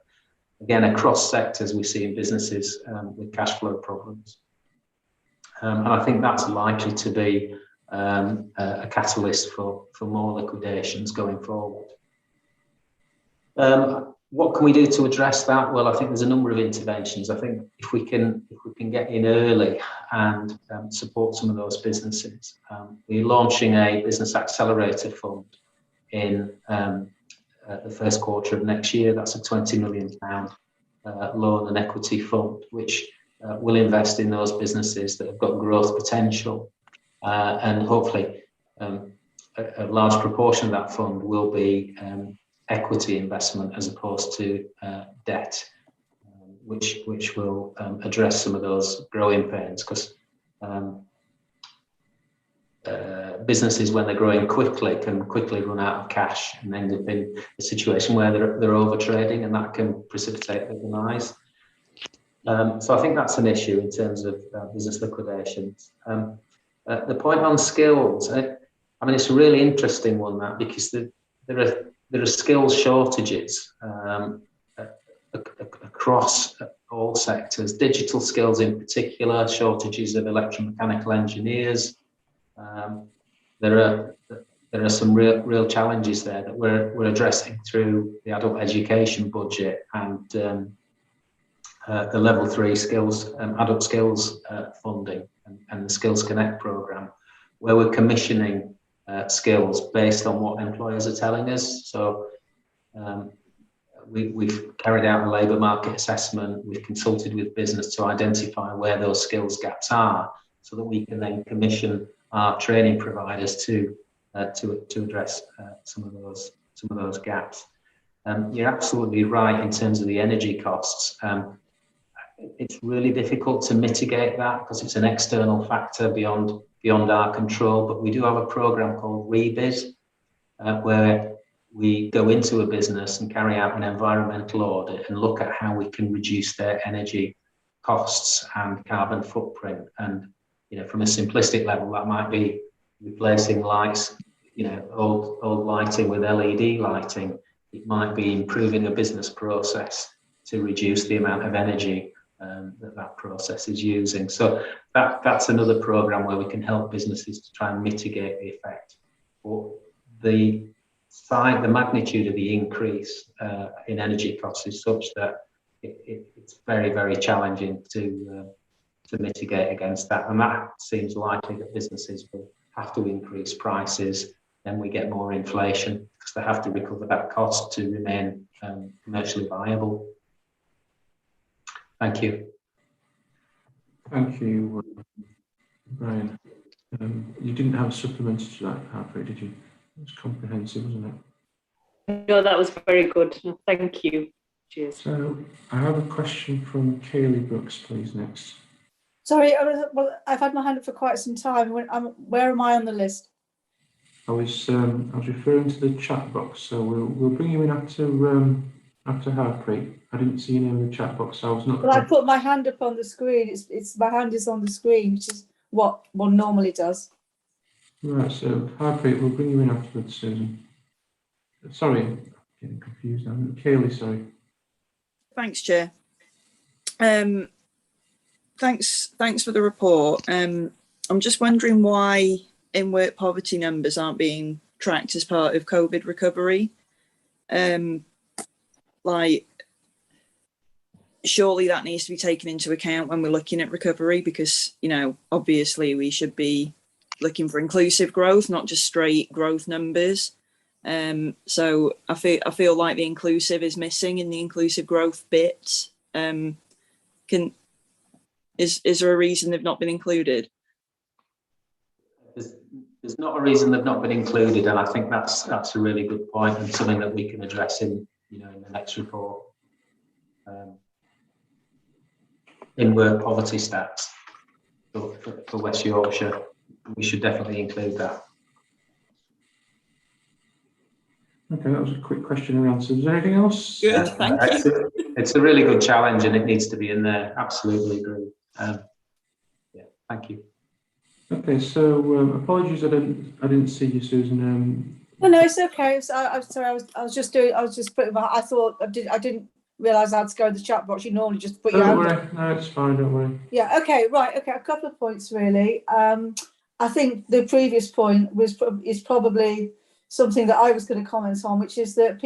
again, across sectors we see in businesses with cash flow problems. And I think that's likely to be a catalyst for more liquidations going forward. What can we do to address that? Well, I think there's a number of interventions. I think if we can get in early and support some of those businesses, we're launching a business accelerator fund in the first quarter of next year. That's a £20 million loan and equity fund, which will invest in those businesses that have got growth potential, and hopefully a large proportion of that fund will be equity investment as opposed to debt, which will address some of those growing pains, because businesses, when they're growing quickly, can quickly run out of cash and end up in a situation where they're over trading, and that can precipitate their demise. So I think that's an issue in terms of business liquidations. The point on skills, it's a really interesting one, that, because there are skills shortages across all sectors. Digital skills in particular, shortages of electromechanical engineers. There are some real challenges there that we're addressing through the adult education budget and the level 3 skills, adult skills funding and the Skills Connect programme, where we're commissioning skills based on what employers are telling us. So we've carried out a labour market assessment. We've consulted with business to identify where those skills gaps are, so that we can then commission our training providers to address some of those gaps. You're absolutely right in terms of the energy costs. It's really difficult to mitigate that because it's an external factor beyond our control. But we do have a program called Rebiz, where we go into a business and carry out an environmental audit and look at how we can reduce their energy costs and carbon footprint. And from a simplistic level, that might be replacing lights, old lighting with LED lighting. It might be improving a business process to reduce the amount of energy that process is using. So that's another program where we can help businesses to try and mitigate the effect. But the magnitude of the increase in energy costs is such that it's very, very challenging to mitigate against that. And that seems likely that businesses will have to increase prices. Then we get more inflation because they have to recover that cost to remain commercially viable. Thank you. Thank you, Brian. You didn't have a supplement to that, Harpreet, did you? It was comprehensive, wasn't it? No, that was very good. Thank you. Cheers. So I have a question from Kaylee Brooks, please, next. Sorry, I've had my hand up for quite some time. Where am I on the list? I was referring to the chat box, so we'll bring you in after Harpreet. I didn't see your name in the chat box, so I was not. Well, I put my hand up on the screen. It's my hand is on the screen, which is what one normally does. Right, so Harpreet, we'll bring you in afterwards, Susan. Sorry, I'm getting confused now. Kaylee, sorry. Thanks, Chair. Thanks for the report. I'm just wondering why in-work poverty numbers aren't being tracked as part of COVID recovery. Surely that needs to be taken into account when we're looking at recovery, because obviously we should be looking for inclusive growth, not just straight growth numbers. So I feel like the inclusive is missing in the inclusive growth bits. Is there a reason they've not been included? There's not a reason they've not been included, and I think that's a really good point and something that we can address in the next report. In-work poverty stats for West Yorkshire, we should definitely include that. Okay, that was a quick question and answer. Is there anything else? Good, thank you. It's a really good challenge and it needs to be in there. Absolutely agree. Yeah, thank you. Okay, so apologies, I didn't see you, Susan. No, it's okay. So I'm sorry. I was just putting my. I thought I didn't realise I had to go in the chat box. You normally just put your hand up. Don't worry. No, it's fine. Don't worry. Yeah. Okay. Right. Okay. A couple of points really. I think the previous point is probably something that I was going to comment on, which is that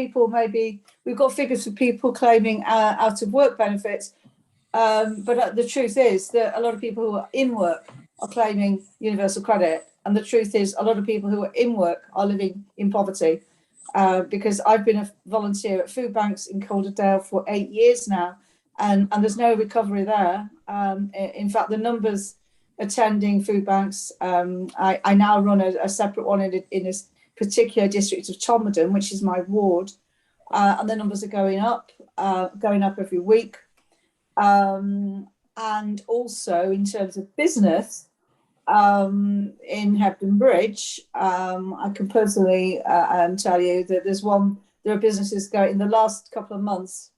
we've got figures for people claiming out of work benefits, but the truth is that a lot of people who are in work are claiming universal credit, and the truth is a lot of people who are in work are living in poverty. Because I've been a volunteer at food banks in Calderdale for 8 years now, and there's no recovery there. In fact, the numbers attending food banks, I now run a separate one in a particular district of Tomerdon, which is my ward, and the numbers are going up every week. And also in terms of business, in Hebden Bridge, I can personally tell you that there are businesses going in the last couple of months,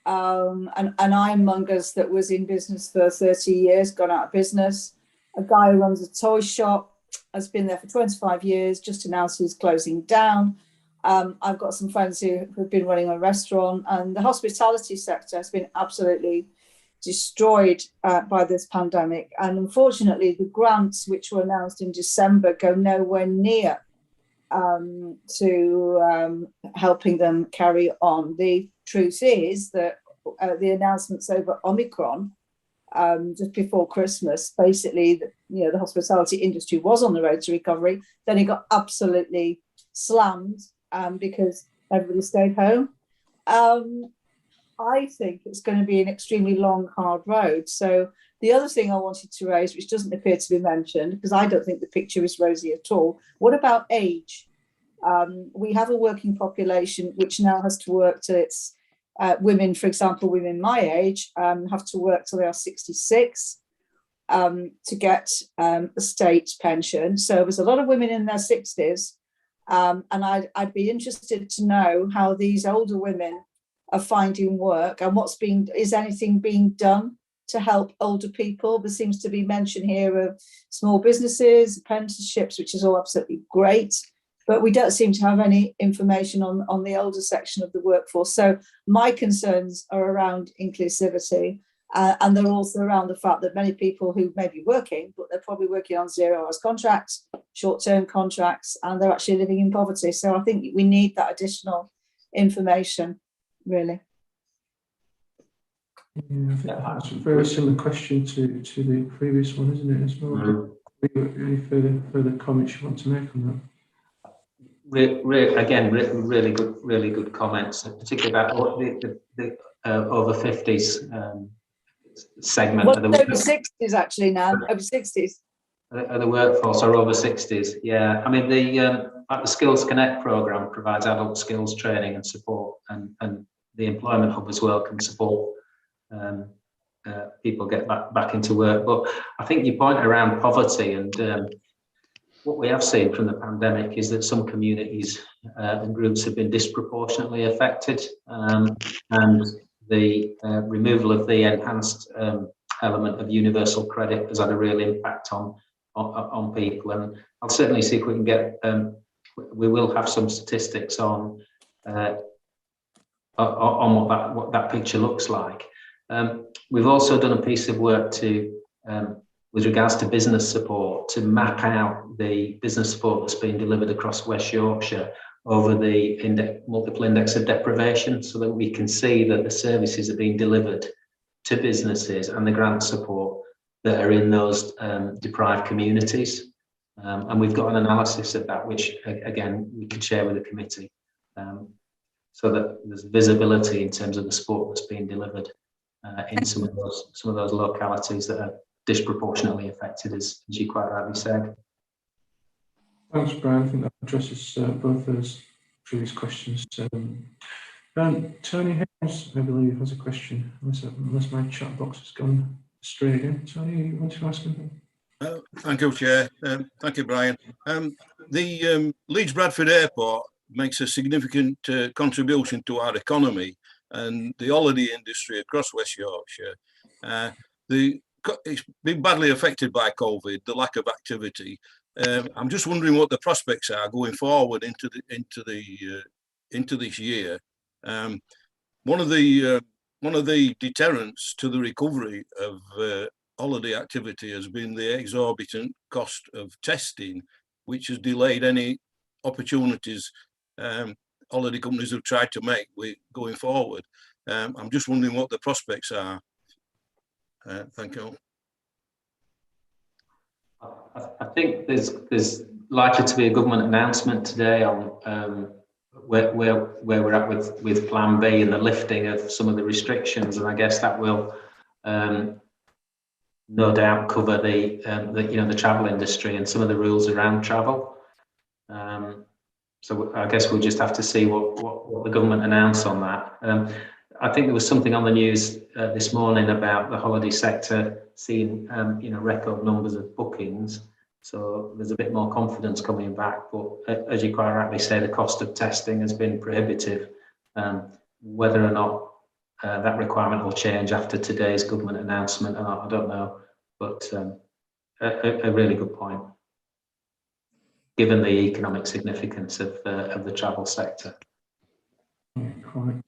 an ironmonger's that was in business for 30 years, gone out of business. A guy who runs a toy shop has been there for 25 years, just announced he's closing down. I've got some friends who have been running a restaurant, and the hospitality sector has been absolutely destroyed by this pandemic. And unfortunately, the grants which were announced in December go nowhere near to helping them carry on. The truth is that the announcements over Omicron just before Christmas, basically, the hospitality industry was on the road to recovery. Then it got absolutely slammed because everybody stayed home. I think it's going to be an extremely long, hard road. So the other thing I wanted to raise, which doesn't appear to be mentioned, because I don't think the picture is rosy at all. What about age? We have a working population which now has to work till it's women, for example, women my age have to work till they are 66 to get a state pension. So there's a lot of women in their 60s. And I'd be interested to know how these older women are finding work and is anything being done to help older people? There seems to be mention here of small businesses, apprenticeships, which is all absolutely great, but we don't seem to have any information on the older section of the workforce. So my concerns are around inclusivity, and they're also around the fact that many people who may be working, but they're probably working on 0 hours contracts, short-term contracts, and they're actually living in poverty. So I think we need that additional information, really. Yeah, I think that's a very similar question to the previous one, isn't it, as well? Any further comments you want to make on that? Again, really good comments, particularly about the over 50s segment. Well, over 60s actually now, over 60s. The workforce are over 60s. Yeah, I mean the Skills Connect program provides adult skills training and support, and the Employment Hub as well can support people get back into work. But I think your point around poverty and what we have seen from the pandemic is that some communities and groups have been disproportionately affected, and the removal of the enhanced element of universal credit has had a real impact on people. And I'll certainly see if we can get. We will have some statistics on what that picture looks like. We've also done a piece of work with regards to business support, to map out the business support that's being delivered across West Yorkshire over the multiple index of deprivation, so that we can see that the services are being delivered to businesses and the grant support that are in those deprived communities. And we've got an analysis of that, which again we could share with the committee, so that there's visibility in terms of the support that's being delivered in some of those localities that are disproportionately affected, as you quite rightly said. Thanks, Brian. I think that addresses both those previous questions. Tony Hayes, I believe, has a question, unless my chat box has gone astray again. Tony, you want to ask anything? Thank you, Chair. Thank you, Brian. The Leeds Bradford Airport makes a significant contribution to our economy and the holiday industry across West Yorkshire. It's been badly affected by COVID, the lack of activity. I'm just wondering what the prospects are going forward into this year. One of the deterrents to the recovery of holiday activity has been the exorbitant cost of testing, which has delayed any opportunities holiday companies have tried to make going forward. I'm just wondering what the prospects are. Thank you. I think there's likely to be a government announcement today on where we're at with Plan B and the lifting of some of the restrictions, and I guess that will no doubt cover the travel industry and some of the rules around travel. So I guess we'll just have to see what the government announce on that. I think there was something on the news this morning about the holiday sector seeing record numbers of bookings. So there's a bit more confidence coming back. But as you quite rightly say, the cost of testing has been prohibitive. Whether or not that requirement will change after today's government announcement, I don't know. But a really good point, given the economic significance of the travel sector. Yeah, quite.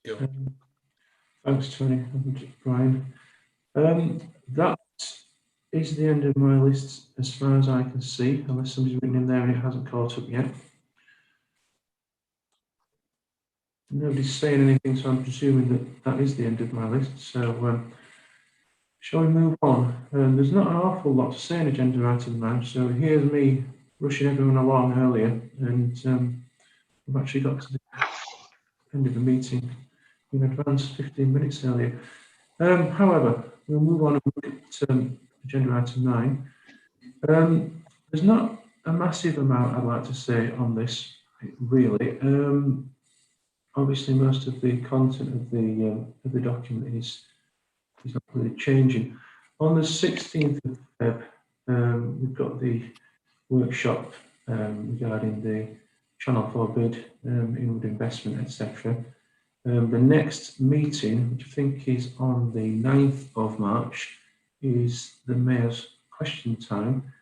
Thanks, Tony and Brian. That is the end of my list as far as I can see, unless somebody's written in there and it hasn't caught up yet. Nobody's saying anything, so I'm presuming that that is the end of my list. So shall we move on? There's not an awful lot to say in agenda item now, so here's me rushing everyone along earlier, and we've actually got to the end of the meeting in advance, 15 minutes earlier. However, we'll move on and look at agenda item 9. There's not a massive amount I'd like to say on this, really. Obviously, most of the content of the document is not really changing. On the 16th of Feb, we've got the workshop regarding the Channel 4 bid, inward investment, etc. The next meeting, which I think is on the 9th of March, is the Mayor's question time.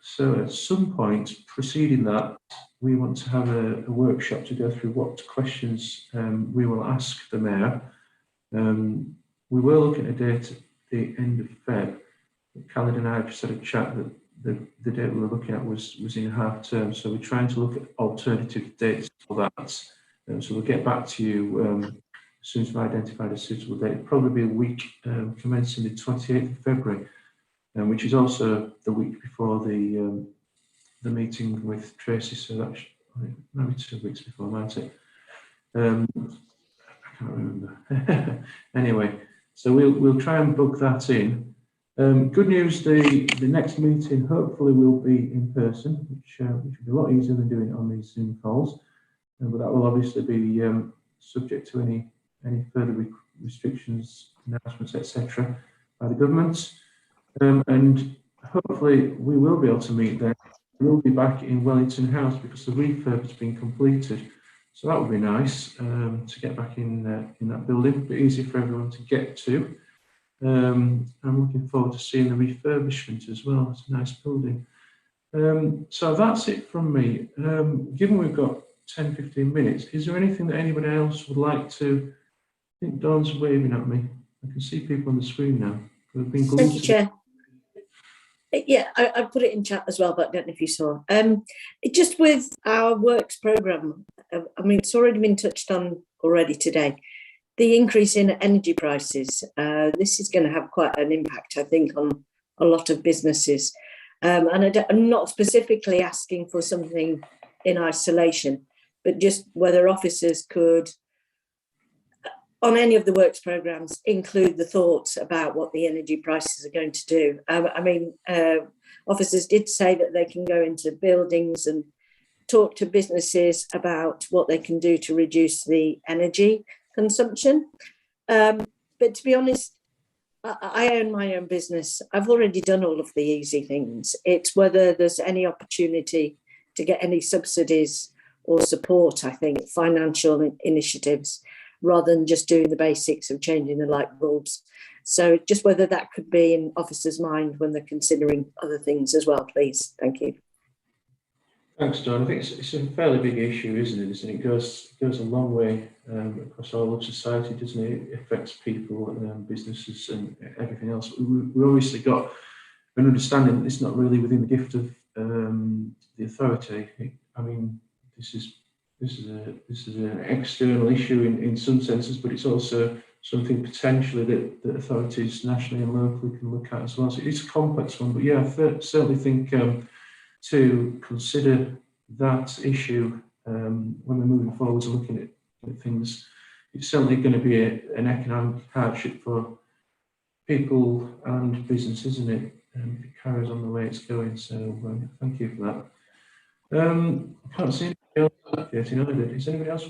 So at some point preceding that, we want to have a workshop to go through what questions we will ask the Mayor. We were looking at a date at the end of Feb. Khaled and I have just had a chat that the date we were looking at was in half term, so we're trying to look at alternative dates for that. So we'll get back to you as soon as we've identified a suitable date. It'll probably be a week commencing the 28th of February, which is also the week before the meeting with Tracy. So that's maybe 2 weeks before, might it? I can't remember. Anyway, so we'll try and book that in. Good news, the next meeting hopefully will be in person, which will be a lot easier than doing it on these Zoom calls. But that will obviously be subject to any further restrictions, announcements, etc. by the government. And hopefully we will be able to meet there. We'll be back in Wellington House because the refurb has been completed. So that would be nice to get back in that building, a bit easier for everyone to get to. I'm looking forward to seeing the refurbishment as well. It's a nice building. So that's it from me. Given we've got 10-15 minutes, is there anything that anybody else would like to? I think Dawn's waving at me. I can see people on the screen now. Thank you, Chair. Yeah, I put it in chat as well, but I don't know if you saw. Just with our works programme, I mean, it's already been touched on already today. The increase in energy prices, this is going to have quite an impact, I think, on a lot of businesses. And I'm not specifically asking for something in isolation, but just whether officers could, on any of the works programmes, include the thoughts about what the energy prices are going to do. I mean, officers did say that they can go into buildings and talk to businesses about what they can do to reduce the energy consumption. But to be honest, I own my own business. I've already done all of the easy things. It's whether there's any opportunity to get any subsidies or support, I think, financial initiatives, rather than just doing the basics of changing the light bulbs. So just whether that could be in officers' mind when they're considering other things as well, please. Thank you. Thanks, John. I think it's a fairly big issue, isn't it? And it goes a long way across all of society, doesn't it? It affects people, businesses, and everything else. We've obviously got an understanding that it's not really within the gift of the authority. I mean, this is an external issue in some senses, but it's also something potentially that authorities nationally and locally can look at as well. So it's a complex one, but yeah, I certainly think to consider that issue when we're moving forward and looking at things, it's certainly going to be an economic hardship for people and businesses, isn't it? If it carries on the way it's going. So thank you for that. I can't see anybody else getting either. Is anybody else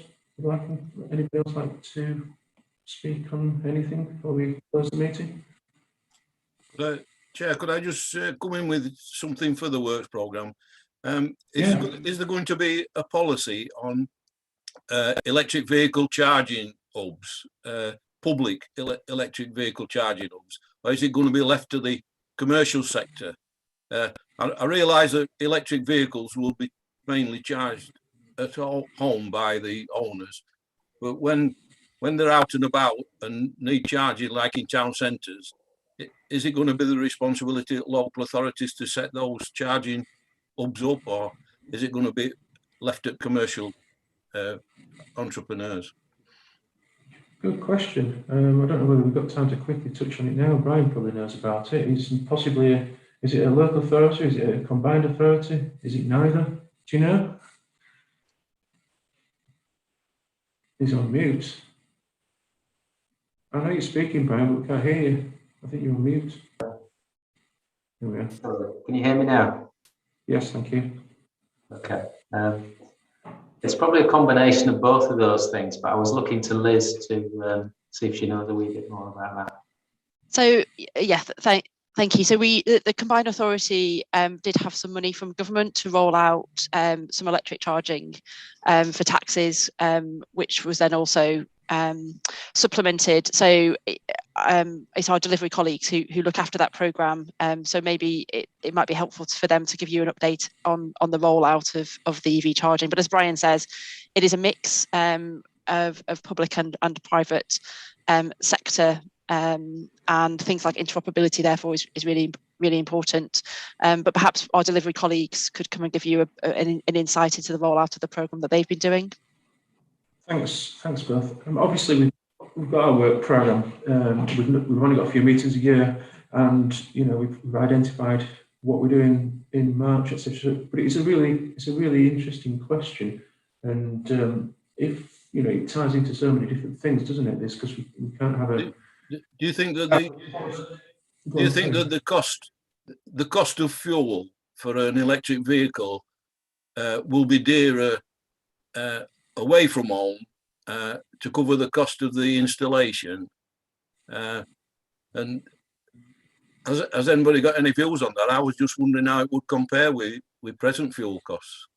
like to speak on anything before we close the meeting? Chair, could I just come in with something for the works programme? Is there going to be a policy on electric vehicle charging hubs, public electric vehicle charging hubs, or is it going to be left to the commercial sector? I realise that electric vehicles will be mainly charged at home by the owners, but when when they're out and about and need charging, like in town centres, is it going to be the responsibility of local authorities to set those charging hubs up, or is it going to be left at commercial entrepreneurs? Good question. I don't know whether we've got time to quickly touch on it now. Brian probably knows about it. Is it a local authority? Is it a combined authority? Is it neither? Do you know? He's on mute. I know you're speaking, Brian, but we can't hear you. I think you're on mute. Here we are. Can you hear me now? Yes, thank you. Okay. It's probably a combination of both of those things, but I was looking to Liz to see if she knows a wee bit more about that. So yeah, thank you. So the combined authority did have some money from government to roll out some electric charging for taxis, which was then also supplemented. So it's our delivery colleagues who look after that programme. So maybe it might be helpful for them to give you an update on the rollout of the EV charging. But as Brian says, it is a mix of public and private sector, and things like interoperability therefore is really important. But perhaps our delivery colleagues could come and give you an insight into the rollout of the programme that they've been doing. Thanks both. Obviously, we've got our work programme. We've only got a few meetings a year, and we've identified what we're doing in March, etc. But it's a really interesting question, and if it ties into so many different things, doesn't it? This, because we can't have a. Do you think that the cost of fuel for an electric vehicle will be dearer away from home to cover the cost of the installation? And has anybody got any views on that? I was just wondering how it would compare with present fuel costs.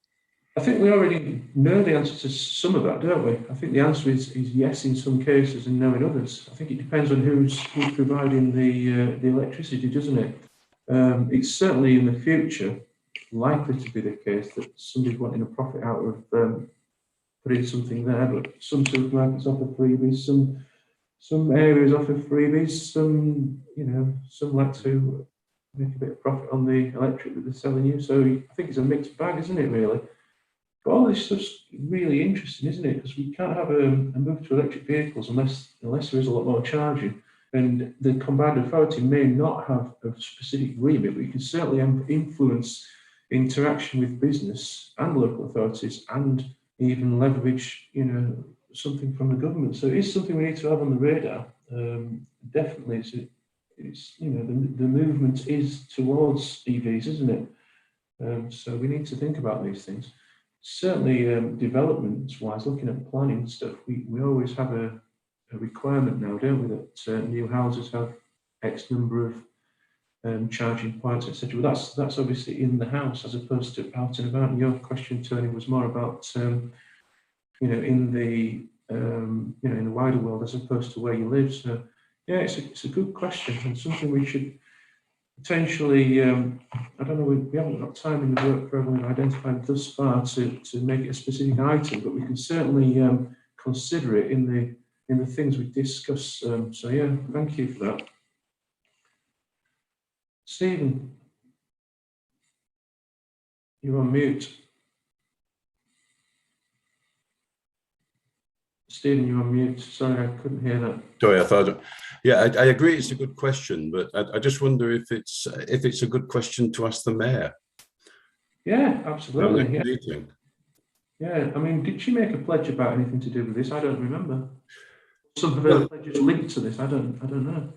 I think we already know the answer to some of that, don't we? I think the answer is yes in some cases and no in others. I think it depends on who's providing the electricity, doesn't it? It's certainly in the future likely to be the case that somebody's wanting a profit out of putting something there, but some supermarkets offer freebies, some areas offer freebies, some like to make a bit of profit on the electric that they're selling you. So I think it's a mixed bag, isn't it, really? But all this stuff's really interesting, isn't it? Because we can't have a move to electric vehicles unless there is a lot more charging. And the combined authority may not have a specific remit, but you can certainly influence interaction with business and local authorities, and even leverage, something from the government. So it is something we need to have on the radar. Definitely, it's the movement is towards EVs, isn't it? So we need to think about these things. Certainly, development-wise, looking at planning stuff, we always have a requirement now, don't we, that new houses have X number of charging points, etc. But that's obviously in the house as opposed to out and about. And your question, Tony, was more about in the in the wider world as opposed to where you live. So yeah, it's a good question and something we should potentially, I don't know, we haven't got time in the work program we've identified thus far to make it a specific item, but we can certainly consider it in the things we discuss. So yeah, thank you for that. Stephen, you're on mute. Stephen, you're on mute. Sorry, I couldn't hear that. Sorry, I thought. Yeah, I agree. It's a good question, but I just wonder if it's a good question to ask the mayor. Yeah, absolutely. What do you think? Yeah, I mean, did she make a pledge about anything to do with this? I don't remember. Some of her pledges linked to this. I don't know.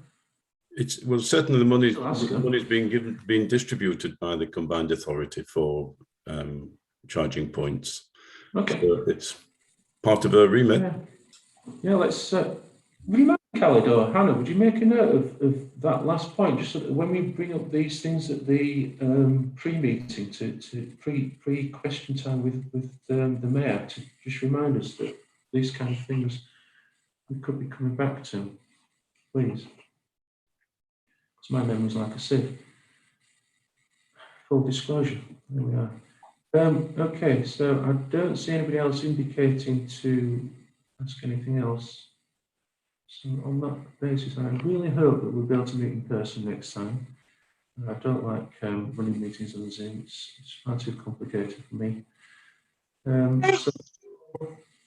It's certainly the money's being distributed by the combined authority for charging points. Okay, so it's part of her remit. Yeah, let's. Would you mind, Khaled or Hannah? Would you make a note of that last point, just so that when we bring up these things at the pre-meeting, to pre-question time with the mayor, to just remind us that these kind of things we could be coming back to, please. Because my memory's like a sieve. Full disclosure. There we are. Okay, so I don't see anybody else indicating to ask anything else. So on that basis, I really hope that we'll be able to meet in person next time. I don't like running meetings on Zoom. It's far too complicated for me. So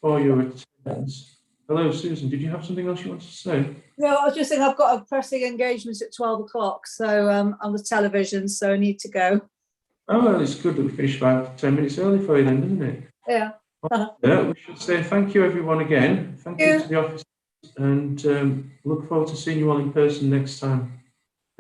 for your attendance, hello Susan, did you have something else you wanted to say? No, I was just saying I've got a pressing engagement at 12 o'clock, so on the television, so I need to go. Oh, well, it's good that we finished about 10 minutes early for you then, isn't it? Yeah. We should say thank you everyone again. Thank you to the office, and look forward to seeing you all in person next time.